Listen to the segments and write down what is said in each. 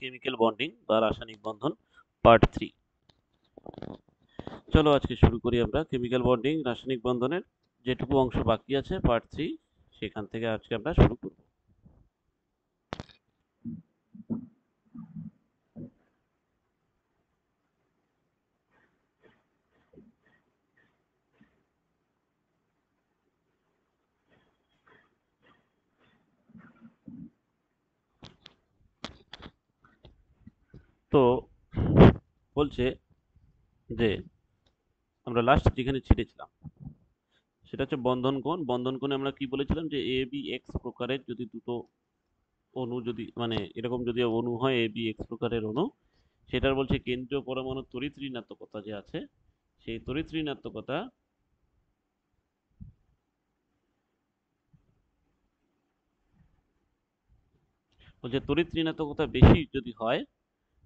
Chemical bonding বা রাসায়নিক বন্ধন part 3। চলো আজকে শুরু করি আমরা কেমিক্যাল বন্ডিং রাসায়নিক বন্ধনের যেটুকু অংশ বাকি আছে পার্ট 3, সেখান থেকে আজকে আমরা শুরু করব। তো বলছে যে আমরা লাস্ট যেখানে ছেড়েছিলাম সেটা হচ্ছে বন্ধন কোণ। বন্ধন কোণে আমরা কি বলেছিলাম যে এ বি এক্স প্রকারের যদি দুটো অণু যদি মানে এরকম যদি অণু হয় এ বি এক্স প্রকারের অণু, সেটার বলছে কেন্দ্রীয় পরমাণু তড়িৎ ঋণাত্মকতা যে আছে সেই তড়িৎ ঋণাত্মকতা বলছে তড়িৎ ঋণাত্মকতা বেশি যদি হয়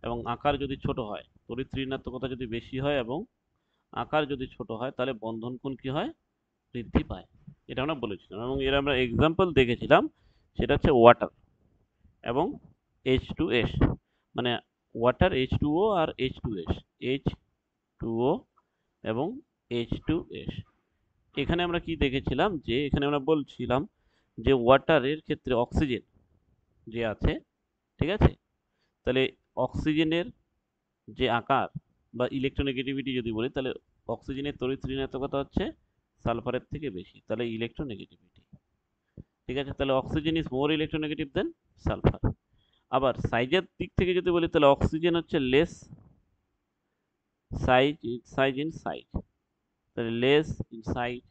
এবং আকার যদি ছোট হয়, তড়িৎ ঋণাত্মকতা যদি বেশি হয় এবং আকার যদি ছোট হয় তাহলে বন্ধন কোণ কি হয়? বৃদ্ধি পায়। এটা আমরা বলেছিলাম এবং এর আমরা এক্সাম্পল দেখেছিলাম, সেটা হচ্ছে ওয়াটার এবং H2S, মানে ওয়াটার H2O আর H2S, H2O এবং H2S। এখানে আমরা কি দেখেছিলাম যে এখানে আমরা বলছিলাম যে ওয়াটারের ক্ষেত্রে অক্সিজেন যে আছে, ঠিক আছে, তাহলে অক্সিজেনের যে আকার বা ইলেকট্রোনেগেটিভিটি যদি বলি তাহলে অক্সিজেনের তড়িৎ ঋণাত্মকতা হচ্ছে সালফারের থেকে বেশি, তাহলে ইলেকট্রোনেগেটিভিটি, ঠিক আছে। তাহলে oxygen is more electronegative than sulphur. আবার সাইজের দিক থেকে যদি বলি তাহলে অক্সিজেন হচ্ছে লেস সাইজ ইন সাইজ, তাহলে less in size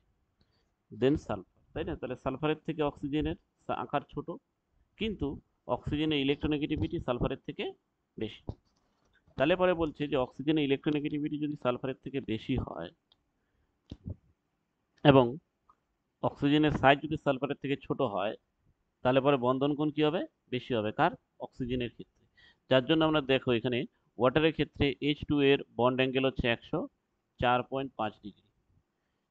than sulphur, তাই না? তাহলে সালফারের থেকে অক্সিজেনের আকার ছোট, কিন্তু অক্সিজেনের ইলেকট্রোনেগেটিভিটি সালফারের থেকে বেশি। তাহলে পরে বলছে যে অক্সিজেনের ইলেকট্রোনেগেটিভিটি যদি সালফারের থেকে বেশি হয় এবং অক্সিজেনের সাইজ যদি সালফারের থেকে ছোট হয়, তাহলে পরে বন্ধন কোণ কি হবে? বেশি হবে। কার? অক্সিজেনের ক্ষেত্রে। যার জন্য আমরা দেখো এখানে ওয়াটারের ক্ষেত্রে H2 এর বন্ড অ্যাঙ্গেল হচ্ছে 104.5 ডিগ্রি,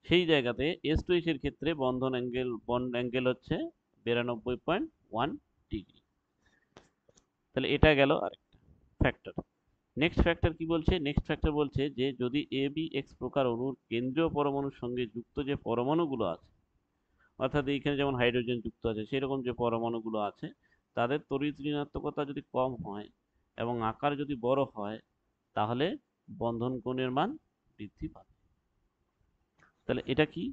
সেই জায়গাতে H2S এর ক্ষেত্রে বন্ড অ্যাঙ্গেল হচ্ছে 92.1 ডিগ্রি। তাহলে এটা গেল আরেকটা ফ্যাক্টর। নেক্সট ফ্যাক্টর কি বলছে? নেক্সট ফ্যাক্টর বলছে যে যদি এ বি এক্স প্রকার অণুর কেন্দ্রীয় পরমাণুর সঙ্গে যুক্ত যে পরমাণুগুলো আছে, অর্থাৎ এইখানে যেমন হাইড্রোজেন যুক্ত আছে সেরকম যে পরমাণুগুলো আছে, তাদের তড়িৎ ঋণাত্মকতা যদি কম হয় এবং আকার যদি বড় হয় তাহলে বন্ধন কোণের মান বৃদ্ধি পাবে। তাহলে এটা কি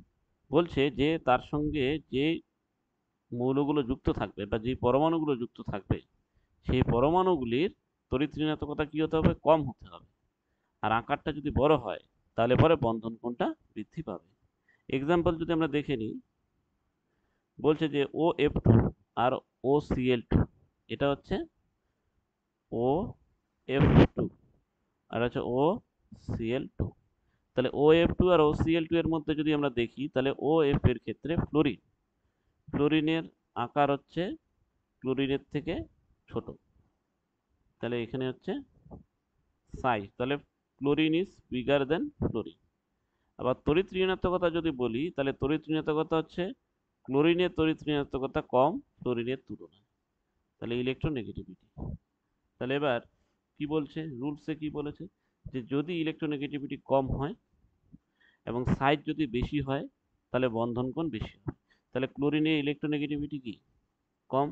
বলছে? যে তার সঙ্গে যে মৌলগুলো যুক্ত থাকবে বা যে পরমাণুগুলো যুক্ত থাকবে সেই পরমাণুগুলির তড়িৎ ঋণাত্মকতা কি হতে হবে? কম হতে হবে। আর আকারটা যদি বড় হয় তাহলে পরে বন্ধন কোণটা বৃদ্ধি পাবে। এক্সাম্পল যদি আমরা দেখে নিই, বলছে যে OF2 আর OCl2, এটা হচ্ছে OF2 আর হচ্ছে OCl2। তাহলে OF2 আর OCl2 এর মধ্যে যদি আমরা দেখি তাহলে OF এর ক্ষেত্রে ফ্লোরিনের আকার হচ্ছে ক্লোরিনের থেকে ছোট, তাহলে এখানে হচ্ছে সাইজ, তাহলে chlorine is bigger then fluorine. আবার তড়িৎ ঋণাত্মকতা যদি বলি তাহলে তড়িৎ ঋণাত্মকতা হচ্ছে ক্লোরিনের তড়িৎ ঋণাত্মকতা কম ফ্লোরিনের তুলনায়, তাহলে ইলেকট্রোনেগেটিভিটি। তাহলে এবার কি বলছে? রুলসে কি বলেছে? যে যদি ইলেকট্রোনেগেটিভিটি কম হয় এবং সাইজ যদি বেশি হয় তাহলে বন্ধন কোণ বেশি হয়। তাহলে ক্লোরিনের ইলেকট্রোনেগেটিভিটি কি? কম,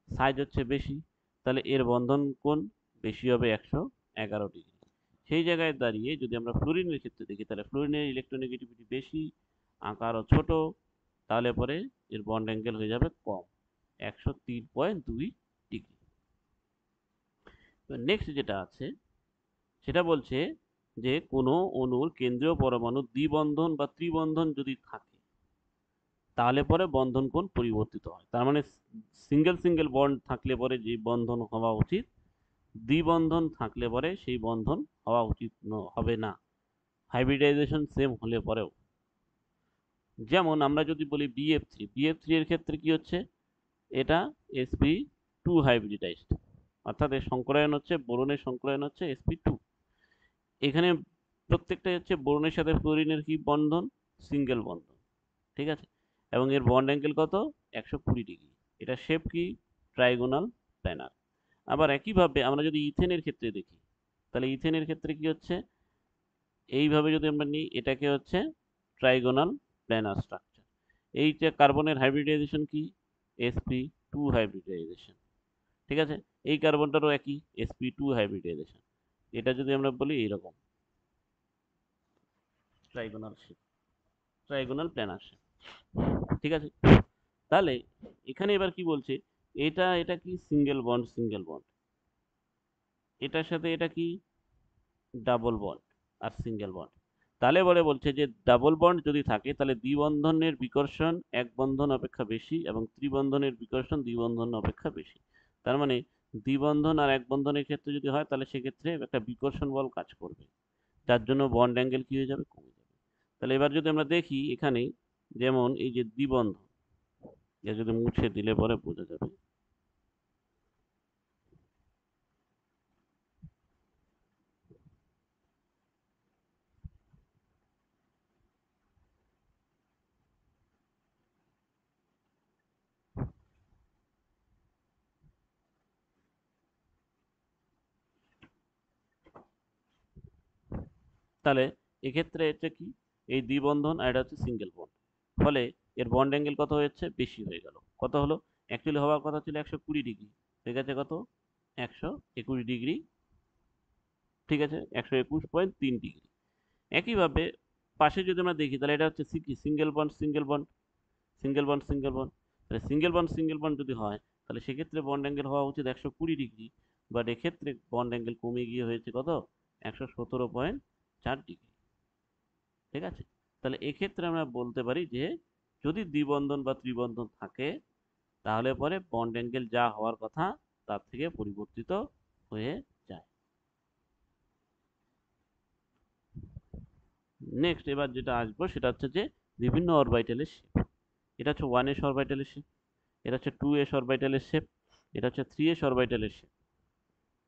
সাইজ হচ্ছে বেশি, তাহলে এর বন্ধন কোণ বেশি হবে 111 ডিগ্রি। সেই জায়গায় দাঁড়িয়ে যদি আমরা ফ্লোরিনের ক্ষেত্রে দেখি তাহলে ফ্লোরিনের ইলেকট্রোনেগেটিভিটি বেশি, আকারও ছোট, তাহলে পরে এর বন্ড অ্যাঙ্গেল হয়ে যাবে কম, 103.2 ডিগ্রি। নেক্সট যেটা আছে সেটা বলছে যে কোনো অণুর কেন্দ্রীয় পরমাণু দ্বিবন্ধন বা ত্রিবন্ধন যদি থাকে তাহলে পরে বন্ধন কোণ পরিবর্তিত হয়। তার মানে সিঙ্গেল বন্ড থাকলে পরে যে বন্ধন হওয়া উচিত, দ্বিবন্ধন থাকলে পরে সেই বন্ধন হওয়া উচিত হবে না, হাইব্রিডাইজেশন সেম হলে পরেও। যেমন আমরা যদি বলি BF3 এর ক্ষেত্রে কি হচ্ছে? এটা sp2 হাইব্রিডাইজড, অর্থাৎ এর সংকরায়ন হচ্ছে, বোরনের সংকরায়ন হচ্ছে sp2। এখানে প্রত্যেকটাই হচ্ছে বোরনের সাথে ফ্লোরিনের কি বন্ধন? সিঙ্গেল বন্ধন, ঠিক আছে, এবং এর বন্ড অ্যাঙ্গেল কত? 120 ডিগ্রি। এটা শেপ কি? Trigonal planar. আবার একইভাবে আমরা যদি ইথেনের ক্ষেত্রে দেখি, তাহলে ইথেনের ক্ষেত্রে কি হচ্ছে, এইভাবে যদি আমরা নিই, এটাকে হচ্ছে ট্রাইগোনাল প্ল্যানার স্ট্রাকচার। এইটা কার্বনের হাইব্রিডাইজেশন কি, sp2 হাইব্রিডাইজেশন। ঠিক আছে, এই কার্বনটারও একই sp2 হাইব্রিডাইজেশন। এটা যদি আমরা বলি এইরকম trigonal shape, trigonal planar shape. ঠিক আছে, তাহলে এখানে এবার কি বলছে, এটা এটা কি সিঙ্গেল বন্ড, সিঙ্গেল বন্ড, এটার সাথে এটা কি ডাবল বন্ড আর সিঙ্গেল বন্ড। তাহলে পরে বলছে যে ডাবল বন্ড যদি থাকে তাহলে দ্বিবন্ধনের বিকর্ষণ এক বন্ধন অপেক্ষা বেশি এবং ত্রিবন্ধনের বিকর্ষণ দ্বিবন্ধন অপেক্ষা বেশি। তার মানে দ্বিবন্ধন আর এক বন্ধনের ক্ষেত্রে যদি হয় তাহলে সেক্ষেত্রে একটা বিকর্ষণ বল কাজ করবে, যার জন্য বন্ড অ্যাঙ্গেল কি হয়ে যাবে, কমে যাবে। তাহলে এবার যদি আমরা দেখি এখানে, যেমন এই যে দ্বিবন্ধন, এটা যদি মুছে দিলে পরে বোঝা যাবে। তাহলে এক্ষেত্রে হচ্ছে কি, এই দ্বিবন্ধন আর এটা হচ্ছে সিঙ্গেল বন্ড, ফলে এর বন্ড অ্যাঙ্গেল কত হয়েছে, বেশি হয়ে গেল। কত হলো, অ্যাকচুয়ালি হওয়ার কথা ছিল 120 ডিগ্রি, ঠিক আছে কত, 121 ডিগ্রি। ঠিক আছে, 121.3 ডিগ্রি। একইভাবে পাশে যদি আমরা দেখি তাহলে এটা হচ্ছে কি, single bond, single bond, single bond, single bond. তাহলে সিঙ্গেল বন্ড, সিঙ্গেল বন্ড যদি হয় তাহলে সেক্ষেত্রে বন্ড অ্যাঙ্গেল হওয়া উচিত 120 ডিগ্রি, বাট এক্ষেত্রে বন্ড অ্যাঙ্গেল কমে গিয়ে হয়েছে কত, 117.4 ডিগ্রি। ঠিক আছে, তাহলে এক্ষেত্রে আমরা বলতে পারি যে যদি দ্বিবন্ধন বা ত্রিবন্ধন থাকে তাহলে পরে বন্ড অ্যাঙ্গেল যা হওয়ার কথা তার থেকে পরিবর্তিত হয়ে যায়। নেক্সট এবার যেটা আসবো সেটা হচ্ছে যে বিভিন্ন অরবিটালের শেপ। এটা হচ্ছে 1s অরবিটালের শেপ, এটা হচ্ছে 2s অরবিটালের শেপ, এটা হচ্ছে 3s অরবিটালের শেপ।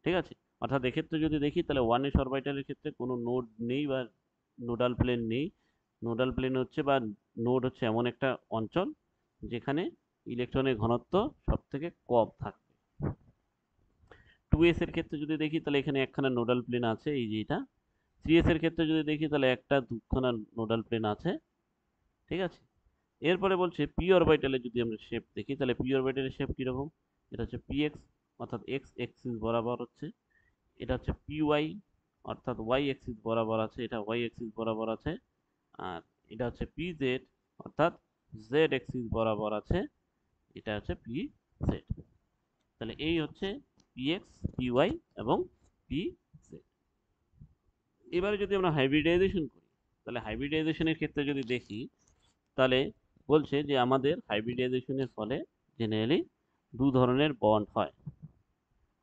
ঠিক আছে, অর্থাৎ এক্ষেত্রে যদি দেখি তাহলে 1s অরবিটালের ক্ষেত্রে কোনো নোড নেই বা নোডাল প্লেন নেই। নোডাল প্লেন হচ্ছে বা নোড হচ্ছে এমন একটা অঞ্চল যেখানে ইলেকট্রনের ঘনত্ব সব থেকে কম থাকবে। 2s এর ক্ষেত্রে যদি দেখি তাহলে এখানে একখানা নোডাল প্লেন আছে, এই যে এটা। 3s এর ক্ষেত্রে যদি দেখি তাহলে একটা দুখানা নোডাল প্লেন আছে। ঠিক আছে, এরপরে বলছে পি অরবিটালে যদি আমরা শেপ দেখি তাহলে পি অরবিটালের শেপ কিরকম, এটা হচ্ছে পিএক্স, অর্থাৎ এক্স এক্সিস বরাবর হচ্ছে। এটা হচ্ছে পিওয়াই, অর্থাৎ ওয়াই এক্সিস বরাবর আছে, এটা ওয়াই এক্সিস বরাবর আছে। আর এটা হচ্ছে পিজেড, অর্থাৎ জেড এক্সিস বরাবর আছে, এটা হচ্ছে পি জেড। তাহলে এই হচ্ছে পিএক্স, পিওয়াই এবং পি জেড। এবারে যদি আমরা হাইব্রিডাইজেশন করি তাহলে হাইব্রিডাইজেশনের ক্ষেত্রে যদি দেখি তাহলে বলছে যে আমাদের হাইব্রিডাইজেশনের ফলে জেনারেলি দু ধরনের বন্ড হয়।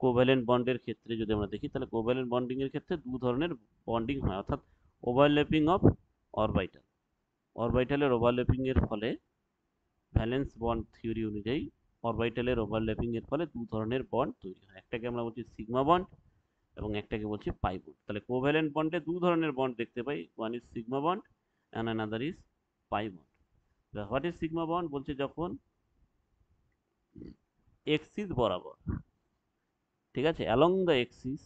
কোভ্যালেন্ট বন্ডের ক্ষেত্রে যদি আমরা দেখি তাহলে কোভ্যালেন্ট বন্ডিং এর ক্ষেত্রে দু ধরনের বন্ডিং হয়, অর্থাৎ ওভারল্যাপিং অফ অরবিটাল। অরবিটালের ওভারল্যাপিং এর ফলে ভ্যালেন্স বন্ড থিওরি অনুযায়ী অরবিটালের ওভারল্যাপিং এর ফলে দু ধরনের বন্ড তৈরি হয়, একটাকে আমরা বলছি সিগমা বন্ড এবং একটাকে বলছি পাই বন্ড। তাহলে কোভ্যালেন্ট বন্ডে দু ধরনের বন্ড দেখতে পাই, one is sigma bond and another is pi bond. What is sigma bond, বলছে যখন এক্সিস বরাবর, ঠিক আছে, along the axis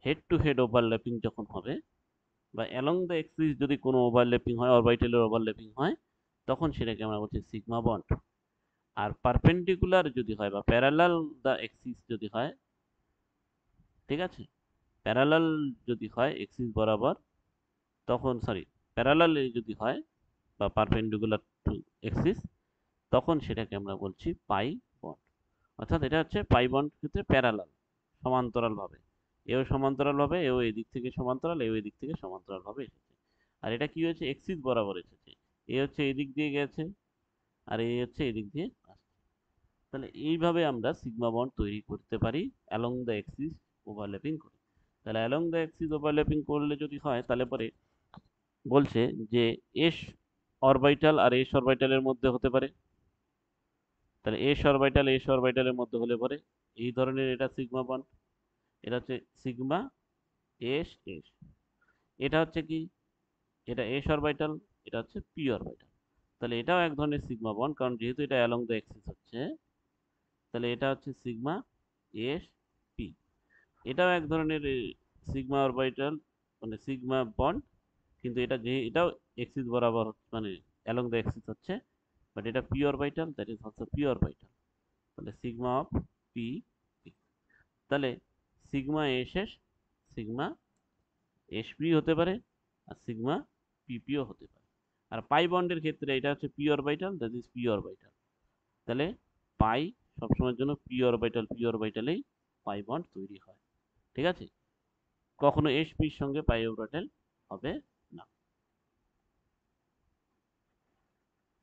head to head overlapping যখন হবে, বা অ্যালং দ্য এক্সিস যদি কোনো ওভারল্যাপিং হয়, অরবিটালের ওভারল্যাপিং হয়, তখন সেটাকে আমরা বলছি সিগমা বন্ড। আর পারপেন্ডিকুলার যদি হয় বা প্যারালাল দ্য এক্সিস যদি হয়, ঠিক আছে, প্যারালাল যদি হয় এক্সিস বরাবর, তখন সরি, প্যারালাল যদি হয় বা পারপেন্ডিকুলার টু এক্সিস, তখন সেটাকে আমরা বলছি পাই বন্ড। অর্থাৎ এটা হচ্ছে পাই বন্ড ক্ষেত্রে প্যারালাল, সমান্তরাল ভাবে, এও সমান্তরাল ভাবে, এও এদিক থেকে সমান্তরাল, এও এদিক থেকে সমান্তরাল ভাবে এসেছে। আর এটা কি হয়েছে, এক্সিস বরাবর এসেছে, এ হচ্ছে এদিক দিয়ে গেছে আর এই হচ্ছে এদিক দিয়ে আসছে। তাহলে এইভাবে আমরা সিগমা বন্ড তৈরি করতে পারি অ্যালং দ্য এক্সিস ওভারল্যাপিং করে। তাহলে অ্যালং দ্য এক্সিস ওভারল্যাপিং করলে যদি হয় তাহলে পরে বলছে যে এস অরবিটাল আর এস অরবিটালের মধ্যে হতে পারে। তাহলে এস অরবিটালের মধ্যে হলে পরে এই ধরনের এটা সিগমা বন্ড, এটা হচ্ছে সিগমা এস এস। এটা হচ্ছে কি, এটা এস অরবিটাল, এটা হচ্ছে পি অরবিটাল। তাহলে এটাও এক ধরনের সিগমা বন্ড, কারণ যেহেতু এটা অ্যালং দ্য এক্সিস হচ্ছে, তাহলে এটা হচ্ছে সিগমা এস এটাও এক ধরনের সিগমা অরবিটাল, মানে সিগমা বন্ড, কিন্তু এটাও এক্সিস বরাবর, মানে অ্যালং দ্য এক্সিস হচ্ছে, বাট এটা P orbital, that is also P orbital. তাহলে সিগমা অফ পি পি। তাহলে সিগমা এ শেষ, সিগমা এস পি হতে পারে, আর সিগমা পিপিও হতে পারে। আর পাই বন্ডের ক্ষেত্রে এটা হচ্ছে P orbital, that is P orbital. তাহলে পাই সবসময়ের জন্য পি অরবিটালেই পাই বন্ড তৈরি হয়। ঠিক আছে, কখনো এস পির সঙ্গে পাই অরবিটাল হবে না।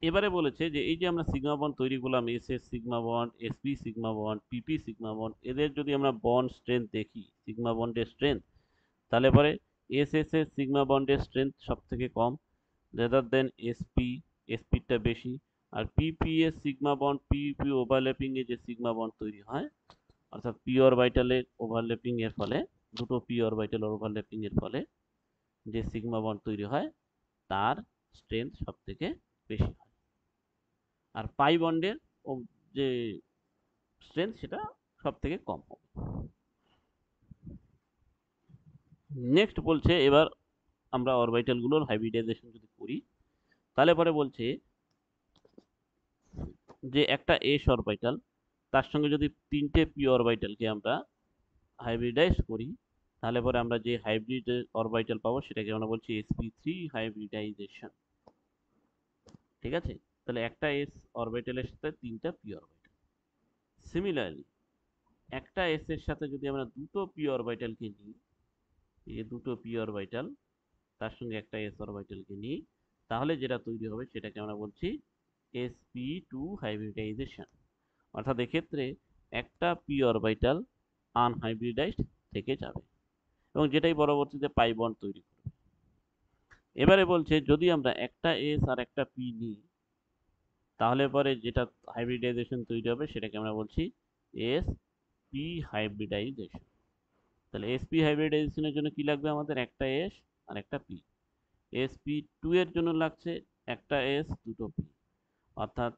এবারে বলেছে যে এই যে আমরা সিগমা বন্ড তৈরি করলাম, s s sigma bond, s p sigma bond, p p sigma bond, এদের যদি আমরা বন্ড স্ট্রেংথ দেখি, সিগমা বন্ডের স্ট্রেংথ, তাহলে পরে এস এস এর সিগমা বন্ডের স্ট্রেংথ সব থেকে কম, রেদার দেন এসপি, এসপিটা বেশি। আর পিপি এর সিগমা বন্ড, পিপি ওভারল্যাপিং এ যে সিগমা বন্ড তৈরি হয়, অর্থাৎ পি অরবিটালের ওভারল্যাপিং এর ফলে, দুটো পি অরবিটাল ওভারল্যাপিং এর ফলে যে সিগমা বন্ড তৈরি হয়, তার স্ট্রেংথ সব থেকে বেশি হয়। আর পাই বন্ডের যে স্ট্রেংথ সেটা সব থেকে কম হবে। নেক্সট বলছে, এবার আমরা অরবিটাল গুলোর হাইব্রিডাইজেশন যদি করি, তাহলে পরে বলছে যে একটা এস অরবিটাল, তার সঙ্গে যদি তিনটে পি অরবিটালকে আমরা হাইব্রিডাইজ করি, তাহলে পরে আমরা যে হাইব্রিড অরবিটাল পাবো সেটাকে আমরা বলছি sp3 হাইব্রিডাইজেশন। ঠিক আছে, তাহলে একটা এস অরবিটালের সাথে তিনটা পি অরবিটাল। সিমিলারলি একটা এস এর সাথে যদি আমরা দুটো পি অরবিটালকে নিই, এই দুটো পি অরবিটাল তার সঙ্গে একটা এস অরবিটালকে নিই, তাহলে যেটা তৈরি হবে সেটাকে আমরা বলছি sp2 হাইব্রিডাইজেশন। অর্থাৎ এক্ষেত্রে একটা পি অরবিটাল আনহাইব্রিডাইজড থেকে যাবে, এবং যেটাই পরবর্তীতে পাই বন্ড তৈরি করবে। এবারে বলছে যদি আমরা একটা এস আর একটা পি নিই, তাহলে পরে যেটা হাইব্রিডাইজেশন তৈরি হবে সেটাকে আমরা বলছি এস পি হাইব্রিডাইজেশন। তাহলে এস পি হাইব্রিডাইজেশনের জন্য কি লাগবে আমাদের? একটা এস আর একটা পি। এস পি টু এর জন্য লাগছে একটা এস দুটো পি, অর্থাৎ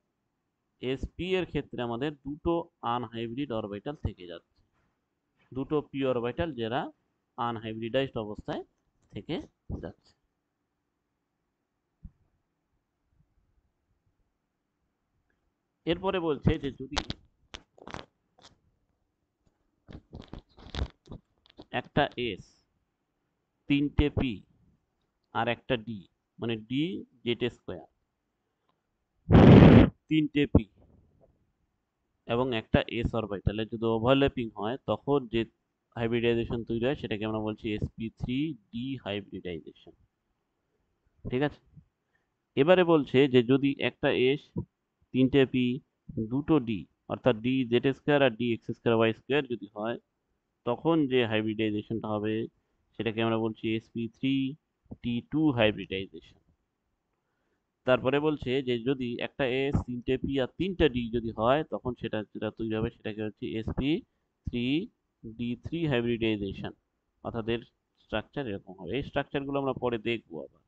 এস পি এর ক্ষেত্রে আমাদের দুটো আনহাইব্রিড অরবিটাল থেকে যাচ্ছে, দুটো পি অরবিটাল যারা আনহাইব্রিডাইজড অবস্থায় থেকে যাচ্ছে। এরপরে বলছে যে যদি একটা এস, তিনটে পি আর একটা ডি, মানে ডি জেড স্কোয়ার, তিনটে পি এবং একটা এস অরবিটালে যদি ওভারল্যাপিং হয়, তখন যে হাইব্রিডাইজেশন তৈরি হয় সেটাকে আমরা বলছি sp3 ডি হাইব্রিডাইজেশন। ঠিক আছে, এবারে বলছে যে যদি একটা এস, তিনটে পি, দুটো ডি, অর্থাৎ ডি জেড স্কোয়ার আর d x square y square যদি হয়, তখন যে হাইব্রিডাইজেশনটা হবে সেটাকে আমরা বলছি sp3 t2 হাইব্রিডাইজেশন। তারপরে বলছে যে যদি একটা এস, তিনটে পি আর তিনটা ডি যদি হয়, তখন সেটা যেটা তৈরি হবে সেটাকে হচ্ছে sp3d3 হাইব্রিডাইজেশন। অর্থাৎ এর স্ট্রাকচার এরকম হবে। এই স্ট্রাকচারগুলো আমরা পরে দেখবো আবার।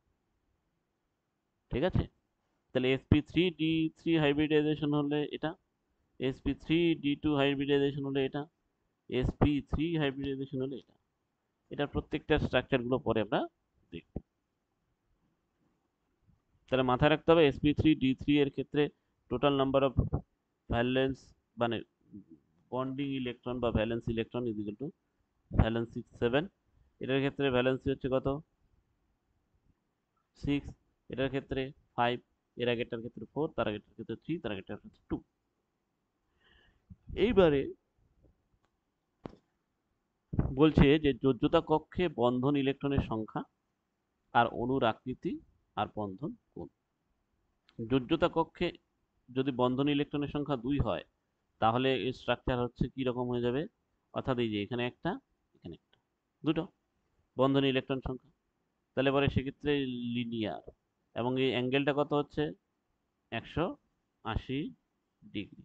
ঠিক আছে, তাহলে sp3d3 হাইব্রিডাইজেশন হলে এটা, sp3d2 হাইব্রিডাইজেশন হলে এটা, sp3 হাইব্রিডাইজেশন হলে এটা। এটার প্রত্যেকটা স্ট্রাকচারগুলো পরে আমরা দেখব। তাহলে মাথায় রাখতে হবে sp3d3 এর ক্ষেত্রে টোটাল নাম্বার অফ ভ্যালেন্স, মানে বন্ডিং ইলেকট্রন বা valence electron is equal two valency 7। এটার ক্ষেত্রে ভ্যালেন্সি হচ্ছে কত? 6। এটার ক্ষেত্রে 5। এর আগেরটার ক্ষেত্রে 4, তার আগেরটার ক্ষেত্রে 3, তার আগেরটার ক্ষেত্রে 2। এইবারে বলছে যে যোজ্যতা কক্ষে বন্ধন ইলেকট্রনের সংখ্যা আর অণুর আকৃতি আর বন্ধন কোণ। যোজ্যতা কক্ষে যদি বন্ধন ইলেকট্রনের সংখ্যা 2 হয়, তাহলে এর স্ট্রাকচার হচ্ছে কি রকম হয়ে যাবে? অর্থাৎ এই যে এখানে একটা, এখানে একটা, দুটো বন্ধন ইলেকট্রন সংখ্যা, তাহলে পরে সেক্ষেত্রে লিনিয়ার, এবং এই অ্যাঙ্গেলটা কত হচ্ছে? 180 ডিগ্রি।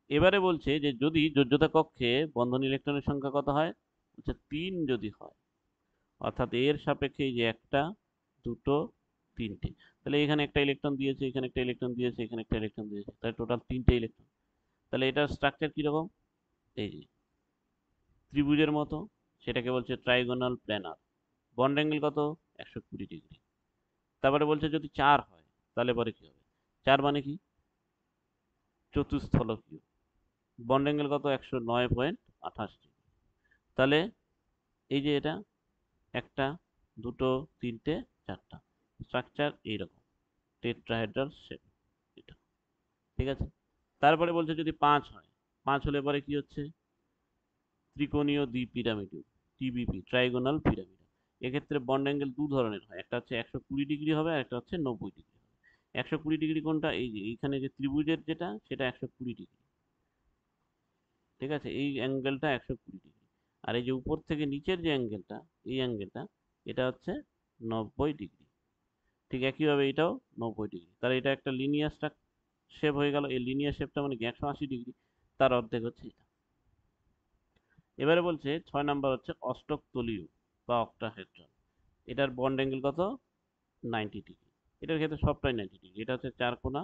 এবারে বলছে যে যদি যোজ্যতা কক্ষে বন্ধন ইলেকট্রনের সংখ্যা কত হয়? হচ্ছে 3 যদি হয়, অর্থাৎ এর সাপেক্ষে এই যে একটা, দুটো, তিনটে, তাহলে এখানে একটা ইলেকট্রন দিয়েছে, এখানে একটা ইলেকট্রন দিয়েছে, এখানে একটা ইলেকট্রন দিয়েছে, তাহলে টোটাল তিনটে ইলেকট্রন। তাহলে এটার স্ট্রাকচার কিরকম? এই যে ত্রিভুজের মতো, সেটাকে বলছে ট্রাইগোনাল প্ল্যানার। বন্ড অ্যাঙ্গেল কত? 120 ডিগ্রি। তারপরে বলছে যদি 4 হয় তাহলে পরে কি হবে? 4 মানে কি? চতুস্থলকীয়। বন্ড অ্যাঙ্গেল কত? 109.28 ডিগ্রি। তাহলে এই যে এটা একটা, দুটো, তিনটে, চারটা স্ট্রাকচার এইরকম টেট্রাহেড্রাল শেপ এটা। ঠিক আছে। তারপরে বলছে যদি 5 হয়, 5 হলে পরে কি হচ্ছে? ত্রিকোণীয় দ্বিপিরামিডীয়, টিবিপি, ট্রাইগোনাল পিরামিড। এক্ষেত্রে বন্ড অ্যাঙ্গেল দু ধরনের হয়, একটা হচ্ছে 120 ডিগ্রি হবে আর একটা হচ্ছে 90 ডিগ্রি। 120 ডিগ্রি কোনটা? এই যে এইখানে যে ত্রিভুজের যেটা, সেটা 120 ডিগ্রি। ঠিক আছে, এই অ্যাঙ্গেলটা 120 ডিগ্রি। আর এই যে উপর থেকে নিচের যে অ্যাঙ্গেলটা, এই অ্যাঙ্গেলটা, এটা হচ্ছে 90 ডিগ্রি। ঠিক একইভাবে এটাও 90 ডিগ্রি। তাহলে এটা একটা লিনিয়ার শেপ হয়ে গেল। এই লিনিয়ার শেপটা মানে কি 180 ডিগ্রি, তার অর্ধেক হচ্ছে এটা। এবারে বলছে 6 নাম্বার হচ্ছে অষ্টক তলীয় বা অক্টাহেড্রন। এটার বন্ড অ্যাঙ্গেল কত? 90 ডিগ্রি। এটার ক্ষেত্রে সবটাই 90 ডিগ্রি। এটা হচ্ছে চার কোণা,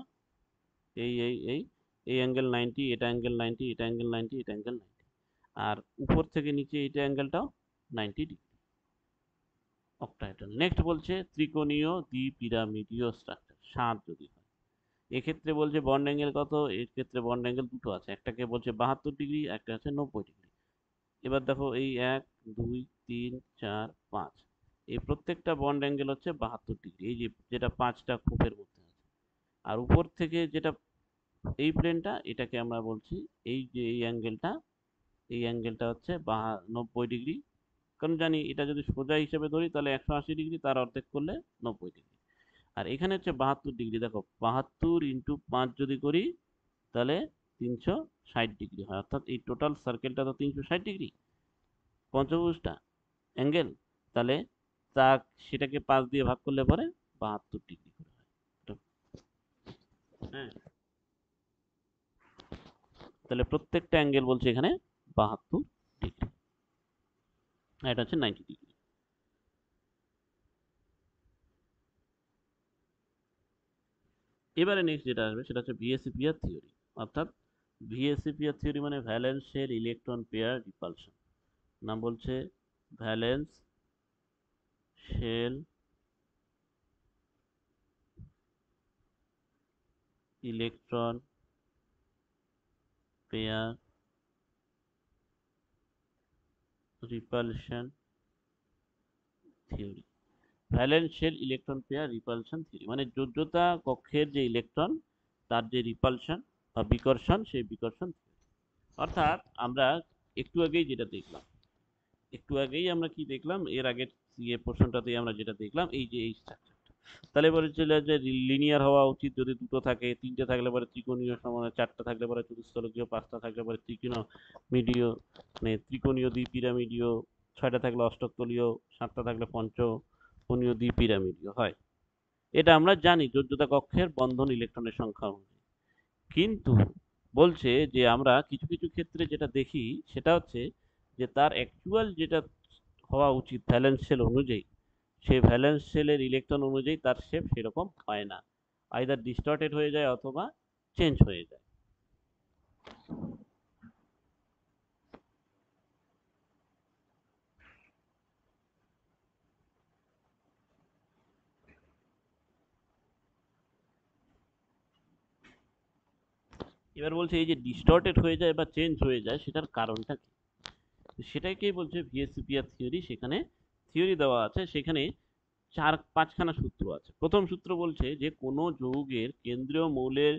এই এই এই এই অ্যাঙ্গেল 90, এটা অ্যাঙ্গেল 90, এটা অ্যাঙ্গেল 90, এটা অ্যাঙ্গেল 90। আর উপর থেকে নিচে এটা অ্যাঙ্গেলটাও 90 ডিগ্রি। অক্টাহেড্রন। নেক্সট বলছে ত্রিকোণীয় দ্বিপিরামিডীয় স্ট্রাকচার, 7 যদি হয়। এক্ষেত্রে বলছে বন্ড অ্যাঙ্গেল কত? এর ক্ষেত্রে বন্ড অ্যাঙ্গেল দুটো আছে, একটাকে বলছে 72 ডিগ্রি, একটা হচ্ছে 90 ডিগ্রি। এবার দেখো এই 1, 2, 3, 4, 5, এই প্রত্যেকটা বন্ড অ্যাঙ্গেল হচ্ছে 72 ডিগ্রি। এই যে যেটা 5টা খোপের মধ্যে আছে। আর উপর থেকে যেটা এই প্লেনটা, এটাকে আমরা বলছি এই যে এই অ্যাঙ্গেলটা, এই অ্যাঙ্গেলটা হচ্ছে 90 ডিগ্রি। কারণ জানি এটা যদি সোজা হিসেবে ধরি তাহলে 180 ডিগ্রি, তার অর্ধেক করলে 90 ডিগ্রি। আর এখানে হচ্ছে 72 ডিগ্রি। দেখো 72 × 5 যদি করি তাহলে 360 ডিগ্রি হয়, অর্থাৎ এই টোটাল সার্কেলটা তো 360 ডিগ্রি পঞ্চভুজটা অ্যাঙ্গেল। তাহলে তা সেটাকে 5 দিয়ে ভাগ করলে পরে 72 ডিগ্রি করে হয়। হ্যাঁ, তাহলে প্রত্যেকটা অ্যাঙ্গেল বলছে এখানে 72 ডিগ্রি। এটা হচ্ছে 90 ডিগ্রি। এবারে নেক্সট যেটা আসবে সেটা হচ্ছে ভিএসিপিআর থিওরি, অর্থাৎ ভিএসিপিআর থিওরি মানে valence shell electron pair repulsion. নাম বলছে valence shell electron pair repulsion theory. Valence shell electron pair repulsion theory মানে যোজ্যতা কক্ষের যে ইলেকট্রন, তার যে রিপালশন বা বিকর্ষণ, সেই বিকর্ষণ থিওরি। অর্থাৎ আমরা একটু আগেই যেটা দেখলাম, একটু আগেই আমরা কি দেখলাম, এর আগের ইয়ে পোর্শনটাতে আমরা যেটা দেখলাম, এই যে এই স্ট্রাকচারটা, তাহলে বলেছিল যে লিনিয়ার হওয়া উচিত। যদি দুটো থাকে, তিনটে থাকলে পরে ত্রিকোণীয় সমান, চারটা থাকলে পরে চতুস্থলকীয়, পাঁচটা থাকলে পরে ত্রিকোণীয় মানে ত্রিকোণীয় দ্বিপিরামিডীয়, ছয়টা থাকলে অষ্টকতলীয়, সাতটা থাকলে পঞ্চকোণীয় দ্বিপিরামিডীয় হয়। এটা আমরা জানি যোজ্যতা কক্ষের বন্ধন ইলেকট্রনের সংখ্যা অনুযায়ী। কিন্তু বলছে যে আমরা কিছু কিছু ক্ষেত্রে যেটা দেখি সেটা হচ্ছে যে তার অ্যাকচুয়াল যেটা হওয়া উচিত ভ্যালেন্স শেল অনুযায়ী, সেই ভ্যালেন্স শেলের ইলেকট্রন অনুযায়ী তার শেপ সেরকম হয় না, আইদার ডিস্টর্টেড হয়ে যায় অথবা চেঞ্জ হয়ে যায়। এবার বলছে এই যে ডিস্টর্টেড হয়ে যায় বা চেঞ্জ হয়ে যায়, সেটার কারণটা কি? সেটাকেই বলছে ভিএসিপিআর থিওরি। সেখানে থিওরি দেওয়া আছে, সেখানে পাঁচখানা সূত্র আছে। প্রথম সূত্র বলছে যে কোনো যৌগের কেন্দ্রীয় মৌলের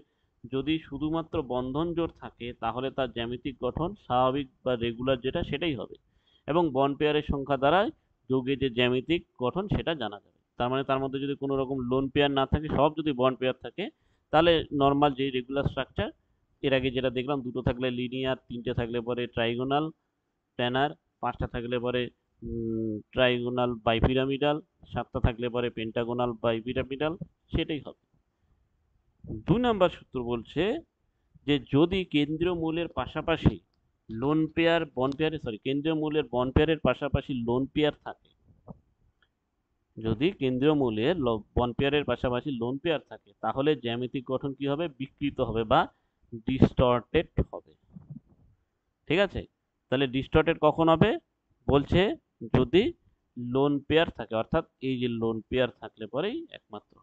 যদি শুধুমাত্র বন্ধন জোড় থাকে তাহলে তার জ্যামিতিক গঠন স্বাভাবিক বা রেগুলার যেটা, সেটাই হবে, এবং বন্ড পেয়ারের সংখ্যা দ্বারা যৌগের যে জ্যামিতিক গঠন সেটা জানা যাবে। তার মানে তার মধ্যে যদি কোনো রকম লোন পেয়ার না থাকে, সব যদি বন্ড পেয়ার থাকে, তাহলে নর্মাল যে রেগুলার স্ট্রাকচার, এর আগে যেটা দেখলাম, দুটো থাকলে লিনিয়ার, তিনটে থাকলে পরে ট্রাইগোনাল প্ল্যানার, পাঁচটা থাকলে পরে ট্রাইগোনাল বাইপিরামিডাল, সাতটা থাকলে পরে পেন্টাগোনাল বাইপিরামিডাল, সেটাই হবে। 2 নাম্বার সূত্র বলছে যে যদি কেন্দ্রীয় মৌলের পাশাপাশি লোন পেয়ার বন পেয়ারে কেন্দ্রীয় মৌলের বন পেয়ারের পাশাপাশি লোন পেয়ার থাকে, যদি কেন্দ্রীয় মৌলের বন পেয়ারের পাশাপাশি লোন পেয়ার থাকে, তাহলে জ্যামিতিক গঠন কি হবে? বিকৃত হবে বা ডিস্টর্টেড হবে। ঠিক আছে। তাহলে ডিস্টর্টেড কখন হবে? বলছে যদি লোন পেয়ার থাকে, অর্থাৎ এই যে লোন পেয়ার থাকলে পরেই একমাত্র।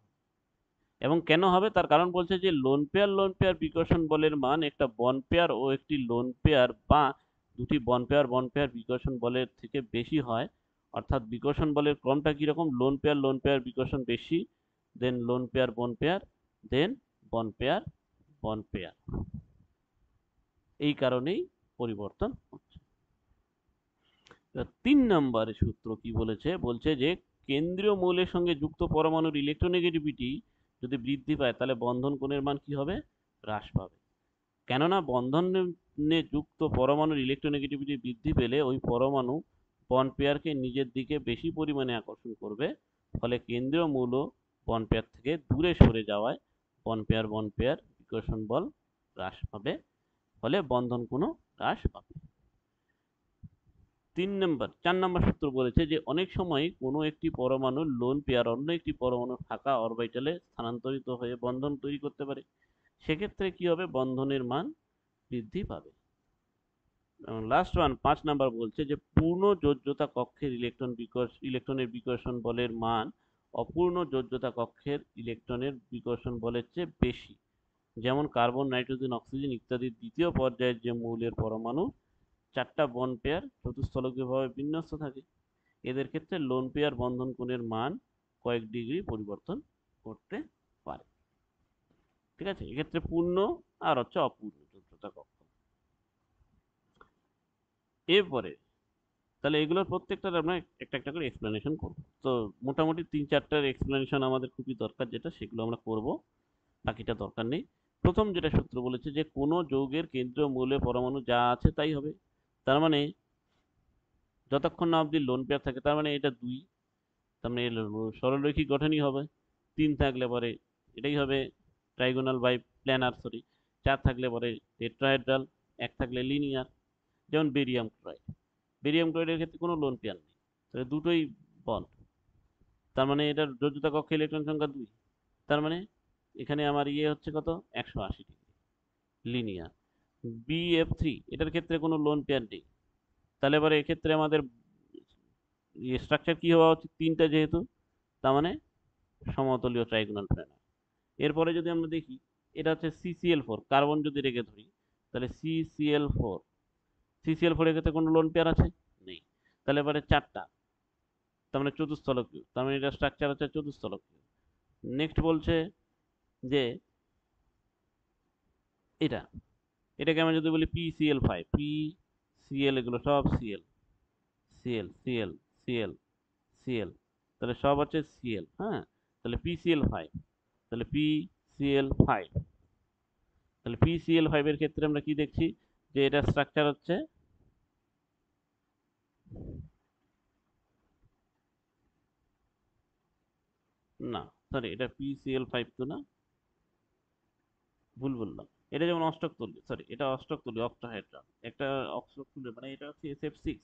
এবং কেন হবে তার কারণ বলছে যে লোন পেয়ার বিকর্ষণ বলের মান একটা বন্ড পেয়ার ও একটি লোন পেয়ার বা দুটি বন্ড পেয়ার বিকর্ষণ বলের থেকে বেশি হয়। অর্থাৎ বিকর্ষণ বলের ক্রমটা কিরকম? লোন পেয়ার বিকর্ষণ বেশি, দেন লোন পেয়ার, দেন বন্ড পেয়ার। এই কারণেই পরিবর্তন হচ্ছে। 3 নম্বরের সূত্র কি বলেছে? বলছে যে কেন্দ্রীয় মৌলের সঙ্গে যুক্ত পরমাণুর ইলেকট্রোনেগেটিভিটি যদি বৃদ্ধি পায় তাহলে বন্ধন কোণের মান কি হবে? হ্রাস পাবে। কেননা বন্ধনে যুক্ত পরমাণুর ইলেকট্রোনেগেটিভিটি বৃদ্ধি পেলে ওই পরমাণু বন্ড পেয়ারকে নিজের দিকে বেশি পরিমাণে আকর্ষণ করবে, ফলে কেন্দ্রীয় মৌল বন্ড পেয়ার থেকে দূরে সরে যাওয়ায় বন্ড পেয়ার বিকর্ষণ বল হ্রাস পাবে, ফলে বন্ধন কোণও হ্রাস পাবে। 4 নম্বর সূত্র বলেছে যে অনেক সময় কোনো একটি পরমাণুর লোন পেয়ার অন্য একটি পরমাণুর ফাঁকা অরবিটালে স্থানান্তরিত হয়ে বন্ধন তৈরি করতে পারে। সেক্ষেত্রে কি হবে? বন্ধনের মান বৃদ্ধি পাবে। লাস্ট ওয়ান 5 নাম্বার বলছে যে পূর্ণ যোজ্যতা কক্ষের ইলেকট্রনের বিকর্ষণ বলের মান অপূর্ণ যোজ্যতা কক্ষের ইলেকট্রনের বিকর্ষণ বলের চেয়ে বেশি। যেমন কার্বন, নাইট্রোজেন, অক্সিজেন ইত্যাদি দ্বিতীয় পর্যায়ের যে মৌলের পরমাণু 4টা বন্ড পেয়ার চতুস্থলকীয়ভাবে বিন্যস্ত থাকে, এদের ক্ষেত্রে লোন পেয়ার বন্ধন কোণের মান কয়েক ডিগ্রি পরিবর্তন করতে পারে। ঠিক আছে, এক্ষেত্রে পূর্ণ আর হচ্ছে অপূর্ণ যোজ্যতা কক্ষ। এরপরে তাহলে এগুলোর প্রত্যেকটার আমরা একটা একটা করে এক্সপ্লেনেশন করব। তো মোটামুটি 3-4টার এক্সপ্লেনেশন আমাদের খুবই দরকার, যেটা সেগুলো আমরা করব, বাকিটা দরকার নেই। প্রথম যেটা সূত্র বলেছে যে কোনো যৌগের কেন্দ্রীয় মৌলের পরমাণু যা আছে তাই হবে। তার মানে যতক্ষণ না অবধি লোন পেয়ার থাকে, তার মানে এটা 2, তার মানে সরলরৈখিক গঠনই হবে। 3 থাকলে পরে এটাই হবে ট্রাইগোনাল বাই প্ল্যানার, 4 থাকলে পরে টেট্রাহেড্রাল, 1 থাকলে লিনিয়ার। যেমন বেরিয়াম ক্লোরাইডের ক্ষেত্রে কোনো লোন পেয়ার নেই, তাহলে দুটোই বন্ড, তার মানে এটার যোজ্যতা কক্ষে ইলেকট্রন সংখ্যা 2, তার মানে এখানে আমার হচ্ছে কত? 180 ডিগ্রি লিনিয়ার। BF3 এটার ক্ষেত্রে কোনো লোন পেয়ার নেই, তাহলে পরে এক্ষেত্রে আমাদের স্ট্রাকচার কি হওয়া উচিত? 3টা যেহেতু, তার মানে সমতলীয় ট্রাইগোনাল প্ল্যানার। এরপরে যদি আমরা দেখি, এটা হচ্ছে CCl4, কার্বন যদি রেখে ধরি, তাহলে CCl4 এর ক্ষেত্রে কোনো লোন পেয়ার আছে? নেই, তাহলে এবারে 4টা, তার মানে চতুস্থলকীয়, তার মানে এটা স্ট্রাকচার হচ্ছে চতুস্থলকীয়। নেক্সট বলছে যে এটাকে আমরা যদি বলি PCl5, PCl, এগুলো সব Cl, Cl, Cl, Cl, Cl, তাহলে সব হচ্ছে Cl। হ্যাঁ, তাহলে PCl5, তাহলে PCl5, তাহলে PCl5 এর ক্ষেত্রে আমরা কি দেখছি? যে এটা স্ট্রাকচার হচ্ছে না, সরি, এটা PCl5 তো না, ভুল বললাম। এটা যেমন অষ্টক তুল্য, সরি, এটা অষ্টক তুল্য অক্টাহেড্রাল, একটা অষ্টক তুল্য, মানে এটা হচ্ছে SF6,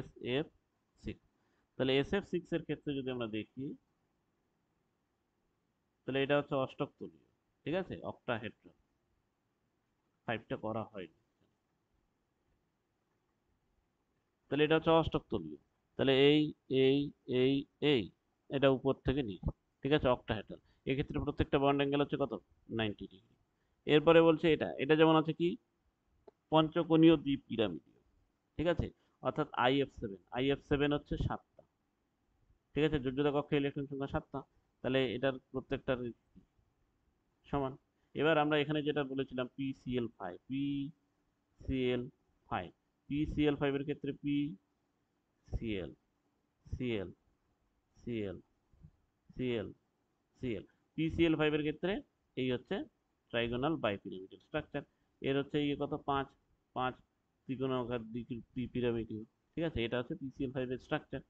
SF6। তাহলে SF6 এর ক্ষেত্রে যদি আমরা দেখি, তাহলে এটা হচ্ছে অষ্টক তুল্য, ঠিক আছে, অক্টাহেড্রাল, 5টা করা হয়নি, তাহলে এটা হচ্ছে অষ্টক তুল্য। তাহলে এই এই এই এটা উপর থেকে নিচ, ঠিক আছে, অক্টাহেড্রাল। এক্ষেত্রে প্রত্যেকটা বন্ড অ্যাঙ্গেল হচ্ছে কত? 90 ডিগ্রি। এরপরে বলছে এটা যেমন আছে কি পঞ্চকোণীয় দ্বিপিরামিডীয়, ঠিক আছে, অর্থাৎ IF7 হচ্ছে 7টা, ঠিক আছে, যোজ্যতা কক্ষে ইলেকট্রন সংখ্যা 7টা, তাহলে এটার প্রত্যেকটার সমান। এবার আমরা এখানে যেটা বলেছিলাম PCl5, PCl5 এর ক্ষেত্রে PCl, Cl, Cl, Cl, Cl, PCl5 এর ক্ষেত্রে এই হচ্ছে ট্রাইগোনাল বাইপিরামিডাল স্ট্রাকচার। এর হচ্ছে কত? 5, 5 ত্রিকোণাকার দ্বিপিরামিডীয়, ঠিক আছে, এটা হচ্ছে PCl5 এর স্ট্রাকচার।